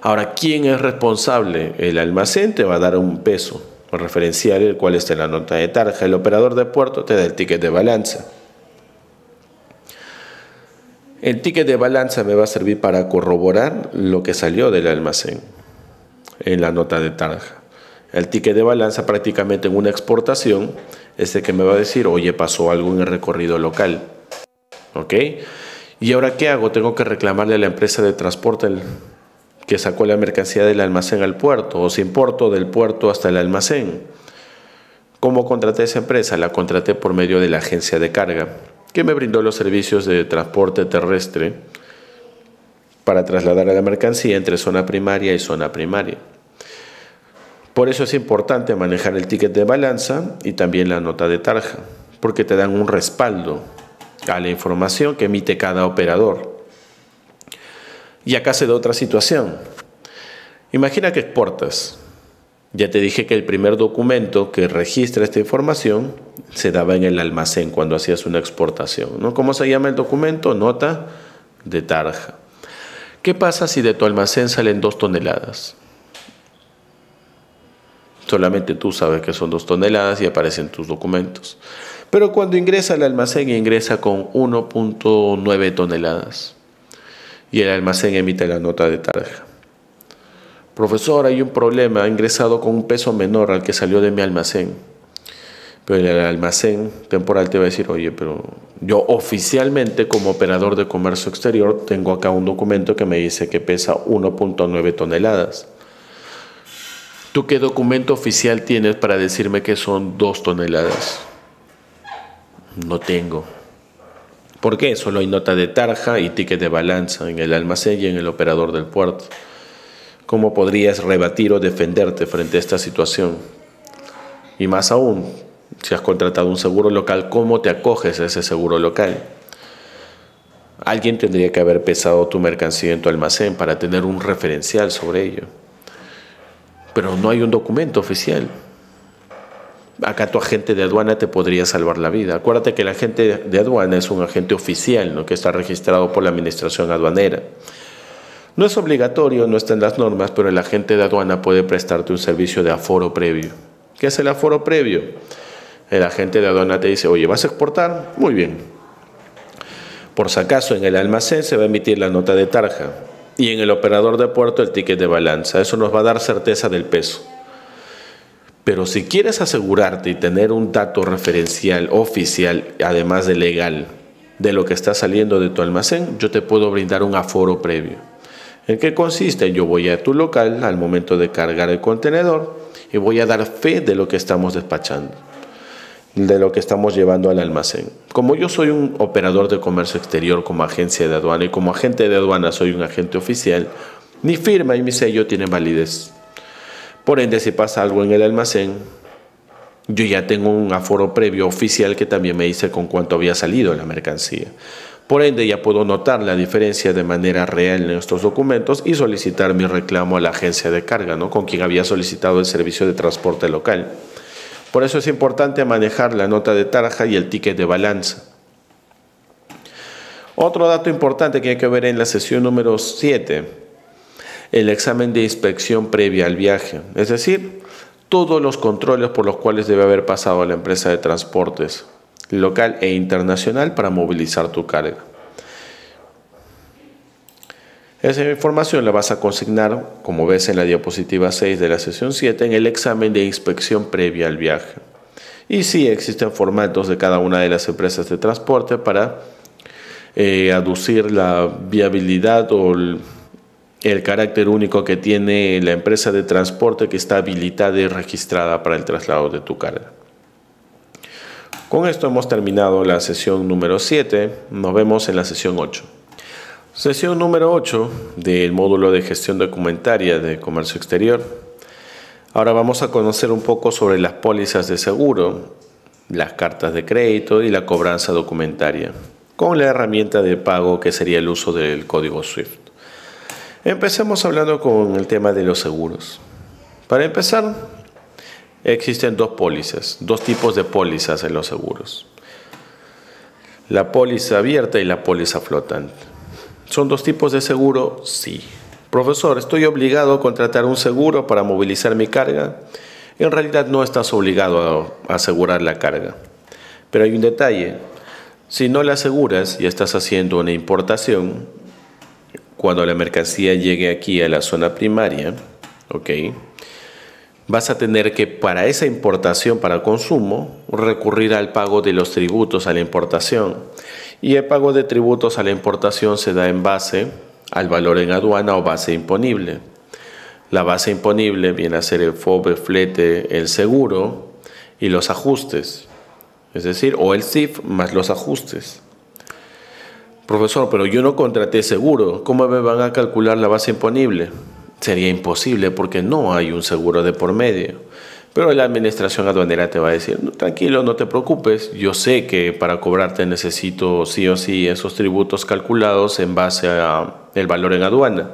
Ahora, ¿quién es responsable? El almacén te va a dar un peso referencial, el cual está en la nota de tarja. El operador de puerto te da el ticket de balanza. El ticket de balanza me va a servir para corroborar lo que salió del almacén en la nota de tarja. El ticket de balanza prácticamente en una exportación es el que me va a decir, oye, pasó algo en el recorrido local. ¿Ok? ¿Y ahora qué hago? Tengo que reclamarle a la empresa de transporte que sacó la mercancía del almacén al puerto, o si importo del puerto hasta el almacén. ¿Cómo contraté esa empresa? La contraté por medio de la agencia de carga, que me brindó los servicios de transporte terrestre para trasladar a la mercancía entre zona primaria y zona primaria. Por eso es importante manejar el ticket de balanza y también la nota de tarja, porque te dan un respaldo a la información que emite cada operador. Y acá se da otra situación. Imagina que exportas. Ya te dije que el primer documento que registra esta información se daba en el almacén cuando hacías una exportación, ¿no? ¿Cómo se llama el documento? Nota de tarja. ¿Qué pasa si de tu almacén salen 2 toneladas? Solamente tú sabes que son 2 toneladas y aparecen tus documentos. Pero cuando ingresa al almacén, ingresa con 1.9 toneladas. Y el almacén emite la nota de tarja. Profesor, hay un problema, ha ingresado con un peso menor al que salió de mi almacén. Pero el almacén temporal te va a decir, oye, pero yo oficialmente como operador de comercio exterior tengo acá un documento que me dice que pesa 1.9 toneladas. ¿Tú qué documento oficial tienes para decirme que son 2 toneladas? No tengo. ¿Por qué? Solo hay nota de tarja y ticket de balanza en el almacén y en el operador del puerto. ¿Cómo podrías rebatir o defenderte frente a esta situación? Y más aún, si has contratado un seguro local, ¿cómo te acoges a ese seguro local? Alguien tendría que haber pesado tu mercancía en tu almacén para tener un referencial sobre ello. Pero no hay un documento oficial. Acá tu agente de aduana te podría salvar la vida. Acuérdate que el agente de aduana es un agente oficial, ¿no? Que está registrado por la administración aduanera. No es obligatorio, no está en las normas, pero el agente de aduana puede prestarte un servicio de aforo previo. ¿Qué es el aforo previo? El agente de aduana te dice, oye, ¿vas a exportar? Muy bien. Por si acaso, en el almacén se va a emitir la nota de tarja y en el operador de puerto el ticket de balanza. Eso nos va a dar certeza del peso. Pero si quieres asegurarte y tener un dato referencial oficial, además de legal, de lo que está saliendo de tu almacén, yo te puedo brindar un aforo previo. ¿En qué consiste? Yo voy a tu local al momento de cargar el contenedor y voy a dar fe de lo que estamos despachando, de lo que estamos llevando al almacén. Como yo soy un operador de comercio exterior como agencia de aduana y como agente de aduana soy un agente oficial, mi firma y mi sello tienen validez. Por ende, si pasa algo en el almacén, yo ya tengo un aforo previo oficial que también me dice con cuánto había salido la mercancía. Por ende, ya puedo notar la diferencia de manera real en estos documentos y solicitar mi reclamo a la agencia de carga, ¿no? Con quien había solicitado el servicio de transporte local. Por eso es importante manejar la nota de tarja y el ticket de balanza. Otro dato importante que hay que ver en la sesión número 7, el examen de inspección previa al viaje, es decir, todos los controles por los cuales debe haber pasado la empresa de transportes local e internacional para movilizar tu carga. Esa información la vas a consignar, como ves en la diapositiva 6 de la sesión 7, en el examen de inspección previa al viaje. Y sí existen formatos de cada una de las empresas de transporte para aducir la viabilidad o el carácter único que tiene la empresa de transporte que está habilitada y registrada para el traslado de tu carga. Con esto hemos terminado la sesión número 7. Nos vemos en la sesión 8. Sesión número 8 del módulo de gestión documentaria de comercio exterior. Ahora vamos a conocer un poco sobre las pólizas de seguro, las cartas de crédito y la cobranza documentaria, con la herramienta de pago que sería el uso del código SWIFT. Empecemos hablando con el tema de los seguros. Para empezar, existen dos tipos de pólizas en los seguros. La póliza abierta y la póliza flotante. ¿Son dos tipos de seguro? Sí. Profesor, ¿estoy obligado a contratar un seguro para movilizar mi carga? En realidad no estás obligado a asegurar la carga. Pero hay un detalle. Si no la aseguras y estás haciendo una importación, cuando la mercancía llegue aquí a la zona primaria, vas a tener que, para esa importación para consumo, recurrir al pago de los tributos a la importación. Y el pago de tributos a la importación se da en base al valor en aduana o base imponible. La base imponible viene a ser el FOB, el flete, el seguro y los ajustes. Es decir, o el CIF más los ajustes. Profesor, pero yo no contraté seguro. ¿Cómo me van a calcular la base imponible? Sería imposible porque no hay un seguro de por medio. Pero la administración aduanera te va a decir, no, tranquilo, no te preocupes, yo sé que para cobrarte necesito sí o sí esos tributos calculados en base al valor en aduana.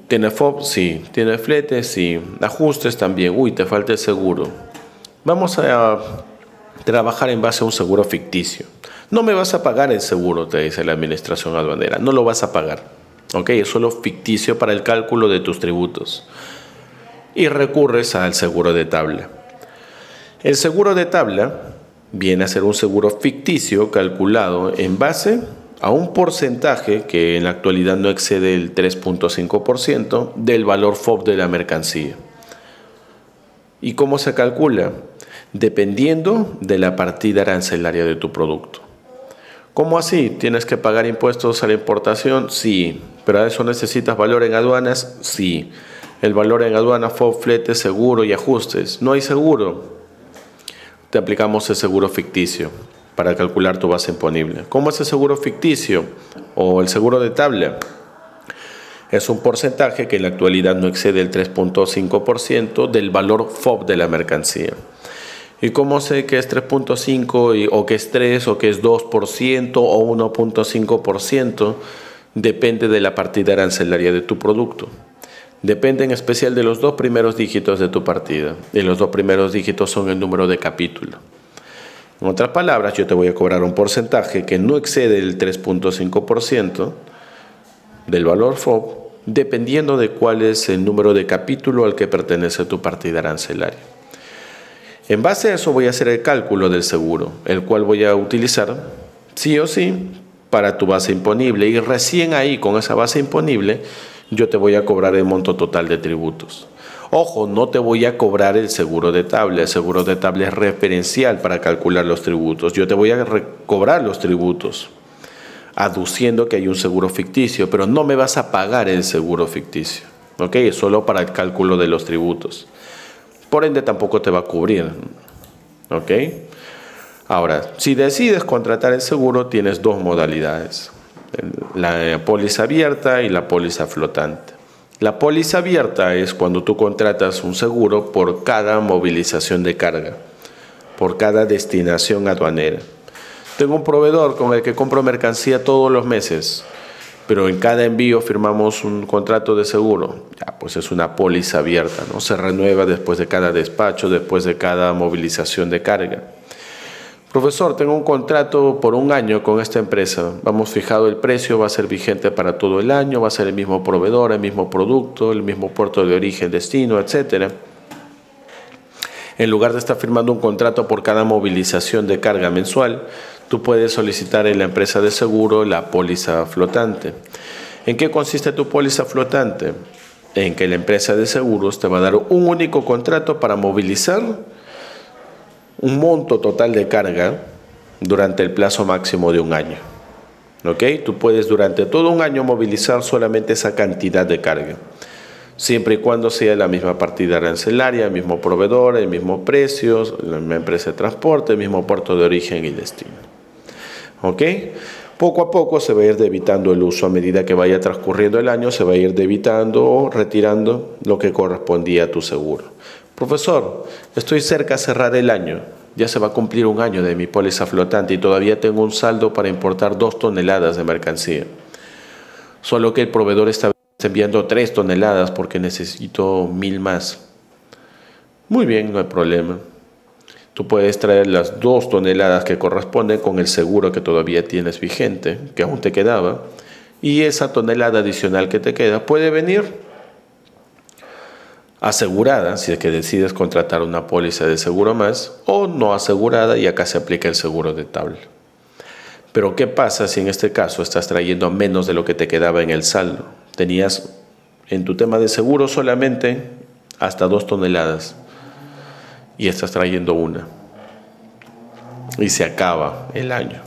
¿Tiene FOB? Sí. ¿Tiene flete? Sí. Ajustes también. Uy, te falta el seguro. Vamos a trabajar en base a un seguro ficticio. No me vas a pagar el seguro, te dice la administración aduanera. No lo vas a pagar. ¿Ok? Es solo ficticio para el cálculo de tus tributos. Y recurres al seguro de tabla. El seguro de tabla viene a ser un seguro ficticio calculado en base a un porcentaje que en la actualidad no excede el 3.5% del valor FOB de la mercancía. ¿Y cómo se calcula? Dependiendo de la partida arancelaria de tu producto. ¿Cómo así? ¿Tienes que pagar impuestos a la importación? Sí. ¿Pero a eso necesitas valor en aduanas? Sí. El valor en aduana, FOB, flete, seguro y ajustes. ¿No hay seguro? Te aplicamos el seguro ficticio para calcular tu base imponible. ¿Cómo es el seguro ficticio o el seguro de tabla? Es un porcentaje que en la actualidad no excede el 3.5% del valor FOB de la mercancía. ¿Y cómo sé que es 3.5 o que es 3 o que es 2% o 1.5%? Depende de la partida arancelaria de tu producto. Depende en especial de los 2 primeros dígitos de tu partida. Y los 2 primeros dígitos son el número de capítulo. En otras palabras, yo te voy a cobrar un porcentaje que no excede el 3.5% del valor FOB, dependiendo de cuál es el número de capítulo al que pertenece tu partida arancelaria. En base a eso voy a hacer el cálculo del seguro, el cual voy a utilizar sí o sí para tu base imponible. Y recién ahí, con esa base imponible, yo te voy a cobrar el monto total de tributos. Ojo, no te voy a cobrar el seguro de tabla. El seguro de tabla es referencial para calcular los tributos. Yo te voy a cobrar los tributos, aduciendo que hay un seguro ficticio, pero no me vas a pagar el seguro ficticio. ¿Ok? Es solo para el cálculo de los tributos. Por ende, tampoco te va a cubrir. ¿Ok? Ahora, si decides contratar el seguro, tienes 2 modalidades. La póliza abierta y la póliza flotante. La póliza abierta es cuando tú contratas un seguro por cada movilización de carga, por cada destinación aduanera. Tengo un proveedor con el que compro mercancía todos los meses, pero en cada envío firmamos un contrato de seguro. Ya, pues es una póliza abierta, ¿no? Se renueva después de cada despacho, después de cada movilización de carga. Profesor, tengo un contrato por 1 año con esta empresa. Vamos fijado el precio, va a ser vigente para todo el año, va a ser el mismo proveedor, el mismo producto, el mismo puerto de origen, destino, etc. En lugar de estar firmando un contrato por cada movilización de carga mensual, tú puedes solicitar en la empresa de seguro la póliza flotante. ¿En qué consiste tu póliza flotante? En que la empresa de seguros te va a dar un único contrato para movilizar un monto total de carga durante el plazo máximo de 1 año. ¿Ok? Tú puedes durante todo 1 año movilizar solamente esa cantidad de carga, siempre y cuando sea la misma partida arancelaria, el mismo proveedor, el mismo precio, la misma empresa de transporte, el mismo puerto de origen y destino. ¿Ok? Poco a poco se va a ir debitando el uso. A medida que vaya transcurriendo el año, se va a ir debitando o retirando lo que correspondía a tu seguro. Profesor, estoy cerca de cerrar el año. Ya se va a cumplir 1 año de mi póliza flotante y todavía tengo un saldo para importar 2 toneladas de mercancía. Solo que el proveedor está enviando 3 toneladas porque necesito 1000 más. Muy bien, no hay problema. Tú puedes traer las 2 toneladas que corresponden con el seguro que todavía tienes vigente, que aún te quedaba, y esa tonelada adicional que te queda puede venir asegurada, si es que decides contratar una póliza de seguro más, o no asegurada, y acá se aplica el seguro de tabla. Pero ¿qué pasa si en este caso estás trayendo menos de lo que te quedaba en el saldo? Tenías en tu tema de seguro solamente hasta 2 toneladas y estás trayendo 1 y se acaba el año.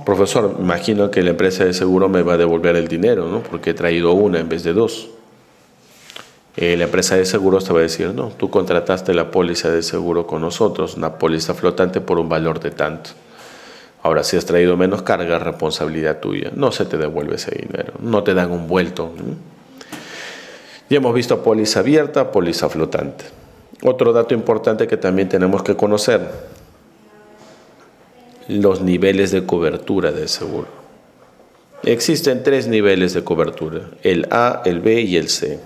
Profesor, imagino que la empresa de seguro me va a devolver el dinero, ¿no? Porque he traído 1 en vez de 2. La empresa de seguros te va a decir, no, tú contrataste la póliza de seguro con nosotros, una póliza flotante por un valor de tanto. Ahora, si has traído menos carga, responsabilidad tuya. No se te devuelve ese dinero, no te dan un vuelto. Ya hemos visto póliza abierta, póliza flotante. Otro dato importante que también tenemos que conocer: los niveles de cobertura del seguro. Existen 3 niveles de cobertura: el A, el B y el C.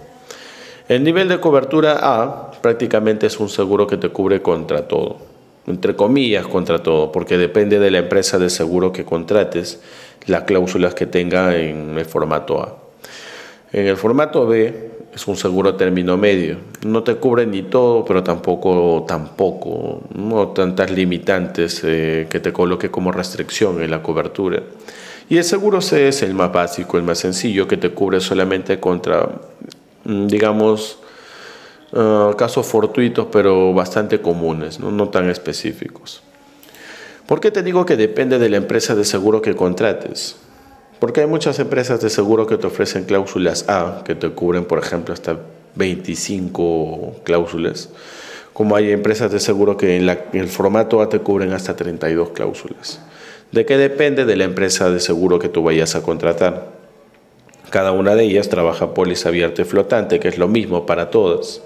El nivel de cobertura A prácticamente es un seguro que te cubre contra todo, entre comillas contra todo, porque depende de la empresa de seguro que contrates, las cláusulas que tenga en el formato A. En el formato B es un seguro término medio, no te cubre ni todo, pero tampoco, no tantas limitantes que te coloque como restricción en la cobertura. Y el seguro C es el más básico, el más sencillo, que te cubre solamente contra, digamos, casos fortuitos, pero bastante comunes, no tan específicos. ¿Por qué te digo que depende de la empresa de seguro que contrates? Porque hay muchas empresas de seguro que te ofrecen cláusulas A, que te cubren, por ejemplo, hasta 25 cláusulas, como hay empresas de seguro que en el formato A te cubren hasta 32 cláusulas. ¿De qué depende? De la empresa de seguro que tú vayas a contratar. Cada una de ellas trabaja póliza abierta y flotante, que es lo mismo para todas.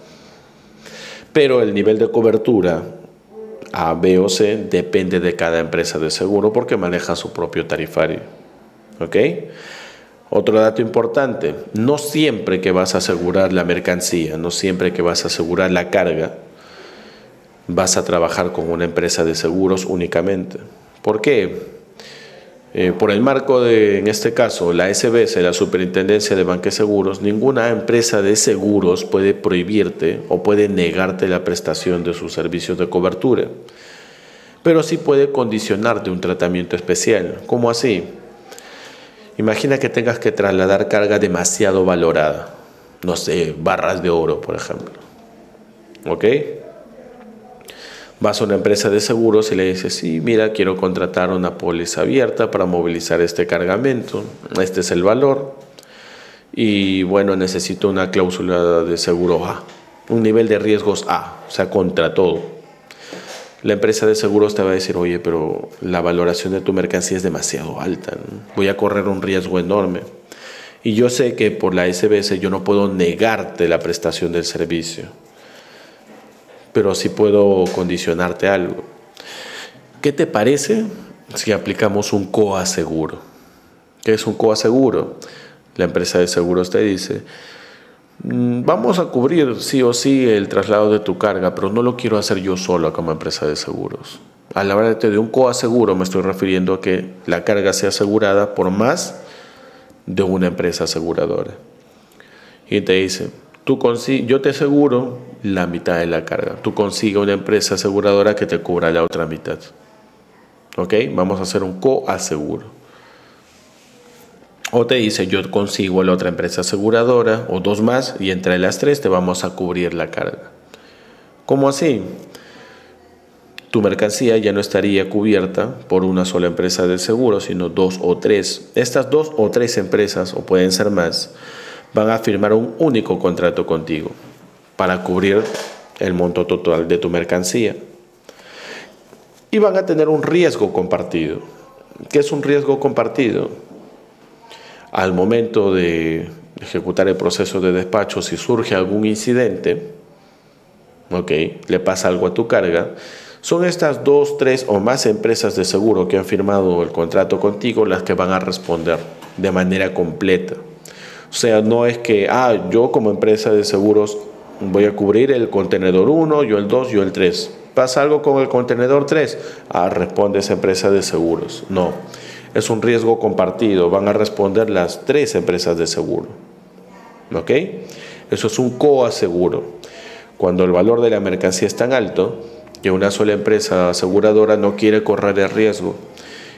Pero el nivel de cobertura A, B o C depende de cada empresa de seguro porque maneja su propio tarifario. ¿Ok? Otro dato importante: no siempre que vas a asegurar la mercancía, no siempre que vas a asegurar la carga, vas a trabajar con una empresa de seguros únicamente. ¿Por qué? Por el marco de, en este caso, la SBS, la Superintendencia de Banca y Seguros, ninguna empresa de seguros puede prohibirte o puede negarte la prestación de sus servicios de cobertura. Pero sí puede condicionarte un tratamiento especial. ¿Cómo así? Imagina que tengas que trasladar carga demasiado valorada, no sé, barras de oro, por ejemplo. ¿Ok? Vas a una empresa de seguros y le dices: sí, mira, quiero contratar una póliza abierta para movilizar este cargamento, este es el valor, y bueno, necesito una cláusula de seguro A, un nivel de riesgos A, o sea, contra todo. La empresa de seguros te va a decir: oye, pero la valoración de tu mercancía es demasiado alta, ¿no? Voy a correr un riesgo enorme. Y yo sé que por la SBS yo no puedo negarte la prestación del servicio, pero sí puedo condicionarte algo. ¿Qué te parece si aplicamos un coaseguro? ¿Qué es un coaseguro? La empresa de seguros te dice: vamos a cubrir sí o sí el traslado de tu carga, pero no lo quiero hacer yo solo como empresa de seguros. Al hablarte de un coaseguro me estoy refiriendo a que la carga sea asegurada por más de una empresa aseguradora. Y te dice: yo te aseguro la mitad de la carga. Tú consigues una empresa aseguradora que te cubra la otra mitad. ¿Ok? Vamos a hacer un coaseguro. O te dice: yo consigo la otra empresa aseguradora o 2 más y entre las 3 te vamos a cubrir la carga. ¿Cómo así? Tu mercancía ya no estaría cubierta por una sola empresa de seguro, sino 2 o 3. Estas 2 o 3 empresas, o pueden ser más, van a firmar un único contrato contigo para cubrir el monto total de tu mercancía. Y van a tener un riesgo compartido. ¿Qué es un riesgo compartido? Al momento de ejecutar el proceso de despacho, si surge algún incidente, le pasa algo a tu carga, son estas 2, 3 o más empresas de seguro que han firmado el contrato contigo las que van a responder de manera completa. O sea, no es que yo como empresa de seguros voy a cubrir el contenedor 1, yo el 2, yo el 3. ¿Pasa algo con el contenedor 3? Responde esa empresa de seguros. No, es un riesgo compartido. Van a responder las 3 empresas de seguro. ¿Ok? Eso es un coaseguro. Cuando el valor de la mercancía es tan alto que una sola empresa aseguradora no quiere correr el riesgo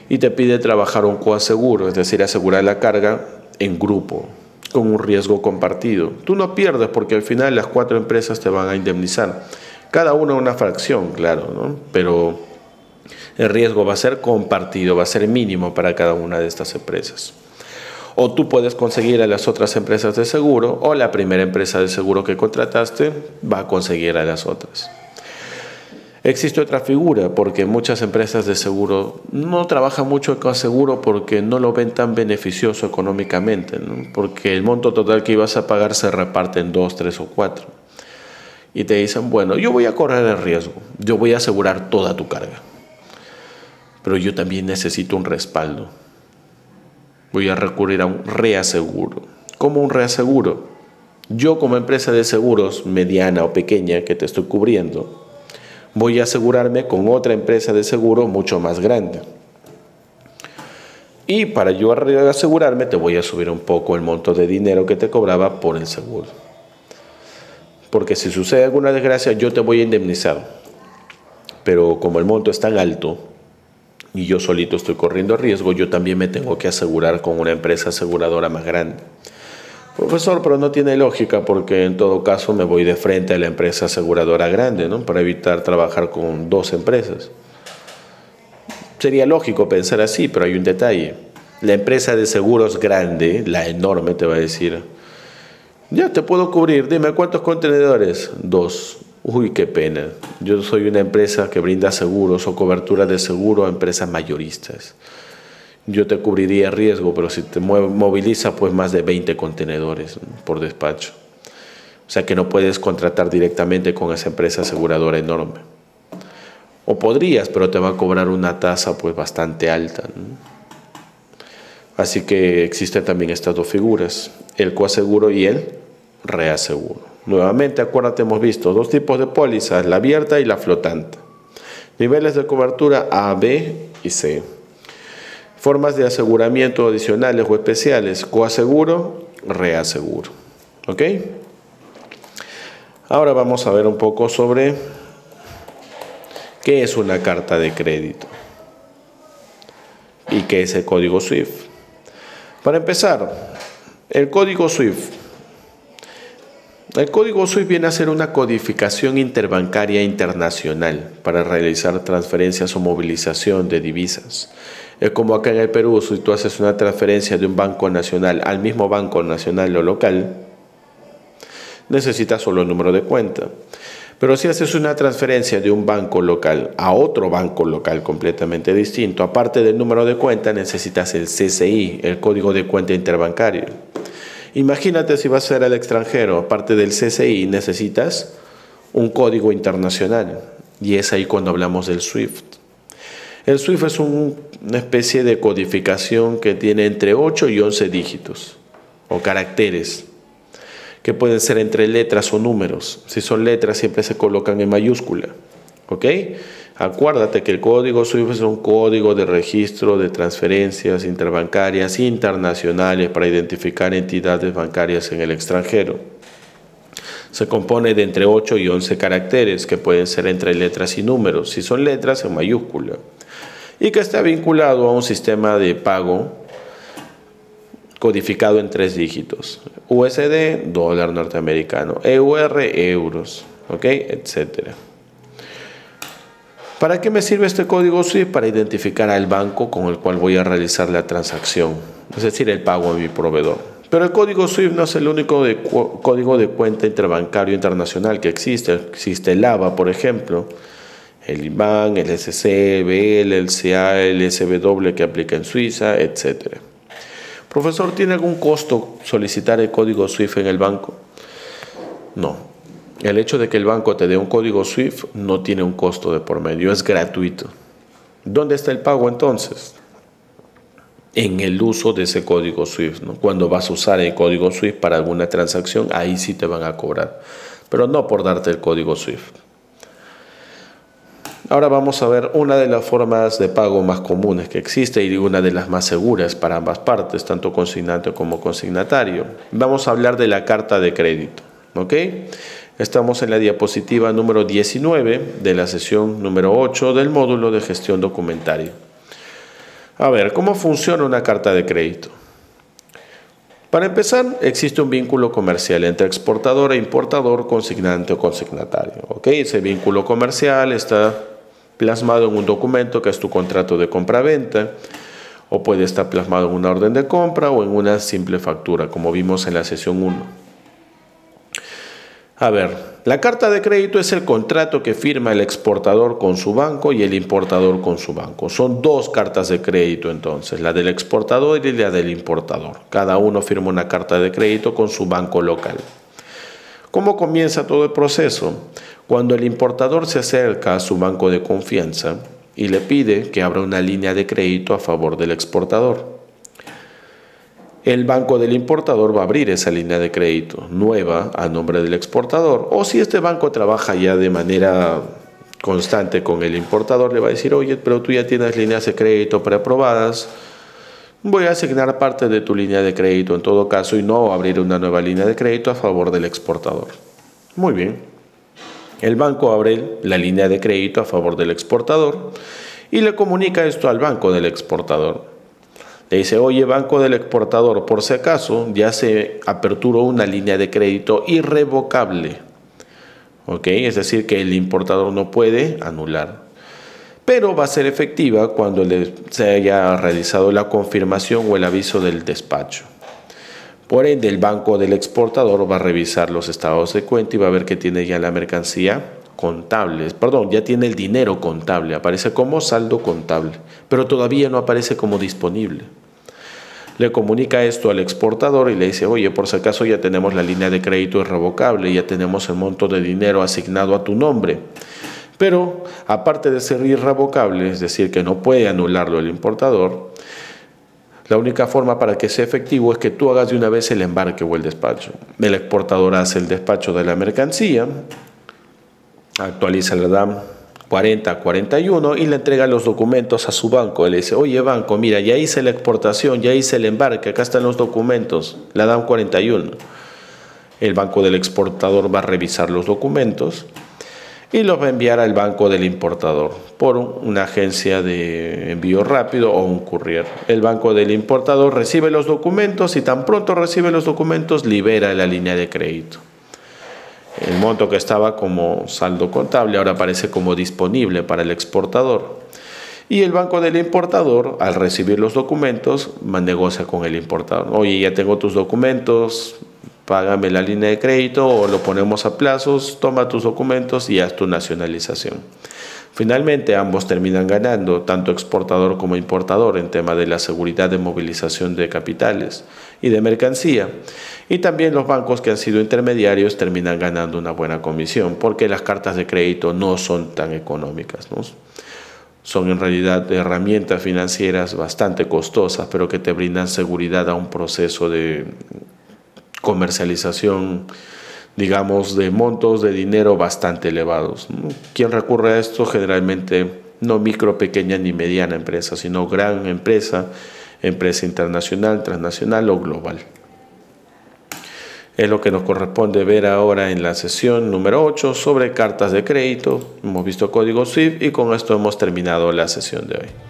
y te pide trabajar un coaseguro, es decir, asegurar la carga en grupo, con un riesgo compartido. Tú no pierdes porque al final las 4 empresas te van a indemnizar. Cada una fracción, claro, ¿no? Pero el riesgo va a ser compartido, va a ser mínimo para cada una de estas empresas. O tú puedes conseguir a las otras empresas de seguro, o la primera empresa de seguro que contrataste va a conseguir a las otras. Existe otra figura, porque muchas empresas de seguro no trabajan mucho con seguro porque no lo ven tan beneficioso económicamente, ¿no? Porque el monto total que ibas a pagar se reparte en 2, 3 o 4. Y te dicen, bueno, yo voy a correr el riesgo, yo voy a asegurar toda tu carga, pero yo también necesito un respaldo. Voy a recurrir a un reaseguro. ¿Cómo un reaseguro? Yo como empresa de seguros mediana o pequeña que te estoy cubriendo, voy a asegurarme con otra empresa de seguro mucho más grande. Y para yo asegurarme te voy a subir un poco el monto de dinero que te cobraba por el seguro. Porque si sucede alguna desgracia yo te voy a indemnizar. Pero como el monto es tan alto y yo solito estoy corriendo riesgo, yo también me tengo que asegurar con una empresa aseguradora más grande. Profesor, pero no tiene lógica porque en todo caso me voy de frente a la empresa aseguradora grande, ¿no? Para evitar trabajar con dos empresas. Sería lógico pensar así, pero hay un detalle. La empresa de seguros grande, la enorme, te va a decir, ya te puedo cubrir, dime cuántos contenedores. 2. Uy, qué pena. Yo soy una empresa que brinda seguros o cobertura de seguro a empresas mayoristas. Yo te cubriría riesgo, pero si te moviliza pues más de 20 contenedores, ¿no? Por despacho. O sea que no puedes contratar directamente con esa empresa aseguradora enorme. O podrías, pero te va a cobrar una tasa pues bastante alta, ¿no? Así que existen también estas dos figuras, el coaseguro y el reaseguro. Nuevamente, acuérdate, hemos visto dos tipos de pólizas, la abierta y la flotante. Niveles de cobertura A, B y C. Formas de aseguramiento adicionales o especiales, coaseguro, reaseguro. ¿Ok? Ahora vamos a ver un poco sobre qué es una carta de crédito y qué es el código SWIFT. Para empezar, el código SWIFT. El código SWIFT viene a ser una codificación interbancaria internacional para realizar transferencias o movilización de divisas. Es como acá en el Perú, si tú haces una transferencia de un banco nacional al mismo banco nacional o local, necesitas solo el número de cuenta. Pero si haces una transferencia de un banco local a otro banco local completamente distinto, aparte del número de cuenta, necesitas el CCI, el código de cuenta interbancario. Imagínate si vas a ser al extranjero, aparte del CCI, necesitas un código internacional. Y es ahí cuando hablamos del SWIFT. El SWIFT es una especie de codificación que tiene entre 8 y 11 dígitos o caracteres, que pueden ser entre letras o números. Si son letras, siempre se colocan en mayúscula. ¿Ok? Acuérdate que el código SWIFT es un código de registro de transferencias interbancarias internacionales para identificar entidades bancarias en el extranjero. Se compone de entre 8 y 11 caracteres, que pueden ser entre letras y números. Si son letras, en mayúscula. Y que está vinculado a un sistema de pago codificado en 3 dígitos. USD, dólar norteamericano. EUR, euros. ¿Ok? Etcétera. ¿Para qué me sirve este código SWIFT? Para identificar al banco con el cual voy a realizar la transacción. Es decir, el pago a mi proveedor. Pero el código SWIFT no es el único código de cuenta interbancario internacional que existe. Existe el ABA, por ejemplo. El IBAN, el SC, BL, el CA, el SW que aplica en Suiza, etc. Profesor, ¿tiene algún costo solicitar el código SWIFT en el banco? No. El hecho de que el banco te dé un código SWIFT no tiene un costo de por medio, es gratuito. ¿Dónde está el pago entonces? En el uso de ese código SWIFT, ¿no? Cuando vas a usar el código SWIFT para alguna transacción, ahí sí te van a cobrar, pero no por darte el código SWIFT. Ahora vamos a ver una de las formas de pago más comunes que existe y una de las más seguras para ambas partes, tanto consignante como consignatario. Vamos a hablar de la carta de crédito, ¿ok? Estamos en la diapositiva número 19 de la sesión número 8 del módulo de gestión documentaria. A ver, ¿cómo funciona una carta de crédito? Para empezar, existe un vínculo comercial entre exportador e importador, consignante o consignatario, ¿ok? Ese vínculo comercial está plasmado en un documento que es tu contrato de compra-venta, o puede estar plasmado en una orden de compra o en una simple factura, como vimos en la sesión 1. A ver, La carta de crédito es el contrato que firma el exportador con su banco y el importador con su banco. Son dos cartas de crédito entonces, la del exportador y la del importador. Cada uno firma una carta de crédito con su banco local. ¿Cómo comienza todo el proceso? Cuando el importador se acerca a su banco de confianza y le pide que abra una línea de crédito a favor del exportador. El banco del importador va a abrir esa línea de crédito nueva a nombre del exportador. O si este banco trabaja ya de manera constante con el importador, le va a decir, oye, pero tú ya tienes líneas de crédito preaprobadas, voy a asignar parte de tu línea de crédito en todo caso y no abrir una nueva línea de crédito a favor del exportador. Muy bien. El banco abre la línea de crédito a favor del exportador y le comunica esto al banco del exportador. Le dice, oye, banco del exportador, por si acaso ya se aperturó una línea de crédito irrevocable. ¿Ok? Es decir, que el importador no puede anular. Pero va a ser efectiva cuando se haya realizado la confirmación o el aviso del despacho. Por ende, el banco del exportador va a revisar los estados de cuenta y va a ver que tiene ya la mercancía contable. Perdón, ya tiene el dinero contable. Aparece como saldo contable, pero todavía no aparece como disponible. Le comunica esto al exportador y le dice, oye, por si acaso ya tenemos la línea de crédito irrevocable, ya tenemos el monto de dinero asignado a tu nombre. Pero, aparte de ser irrevocable, es decir, que no puede anularlo el importador, la única forma para que sea efectivo es que tú hagas de una vez el embarque o el despacho. El exportador hace el despacho de la mercancía, actualiza la DAM 4041 y le entrega los documentos a su banco. Él le dice, oye banco, mira, ya hice la exportación, ya hice el embarque, acá están los documentos, la DAM 41. El banco del exportador va a revisar los documentos y los va a enviar al banco del importador por una agencia de envío rápido o un courier. El banco del importador recibe los documentos y tan pronto recibe los documentos libera la línea de crédito. El monto que estaba como saldo contable ahora aparece como disponible para el exportador. Y el banco del importador, al recibir los documentos, negocia con el importador. Oye, ya tengo tus documentos, págame la línea de crédito o lo ponemos a plazos, toma tus documentos y haz tu nacionalización. Finalmente, ambos terminan ganando, tanto exportador como importador, en tema de la seguridad de movilización de capitales y de mercancía. Y también los bancos que han sido intermediarios terminan ganando una buena comisión, porque las cartas de crédito no son tan económicas, ¿no? Son en realidad herramientas financieras bastante costosas, pero que te brindan seguridad a un proceso de comercialización, digamos, de montos de dinero bastante elevados. ¿Quién recurre a esto? Generalmente no micro, pequeña ni mediana empresa, sino gran empresa, empresa internacional, transnacional o global. Es lo que nos corresponde ver ahora en la sesión número 8 sobre cartas de crédito. Hemos visto código SWIFT y con esto hemos terminado la sesión de hoy.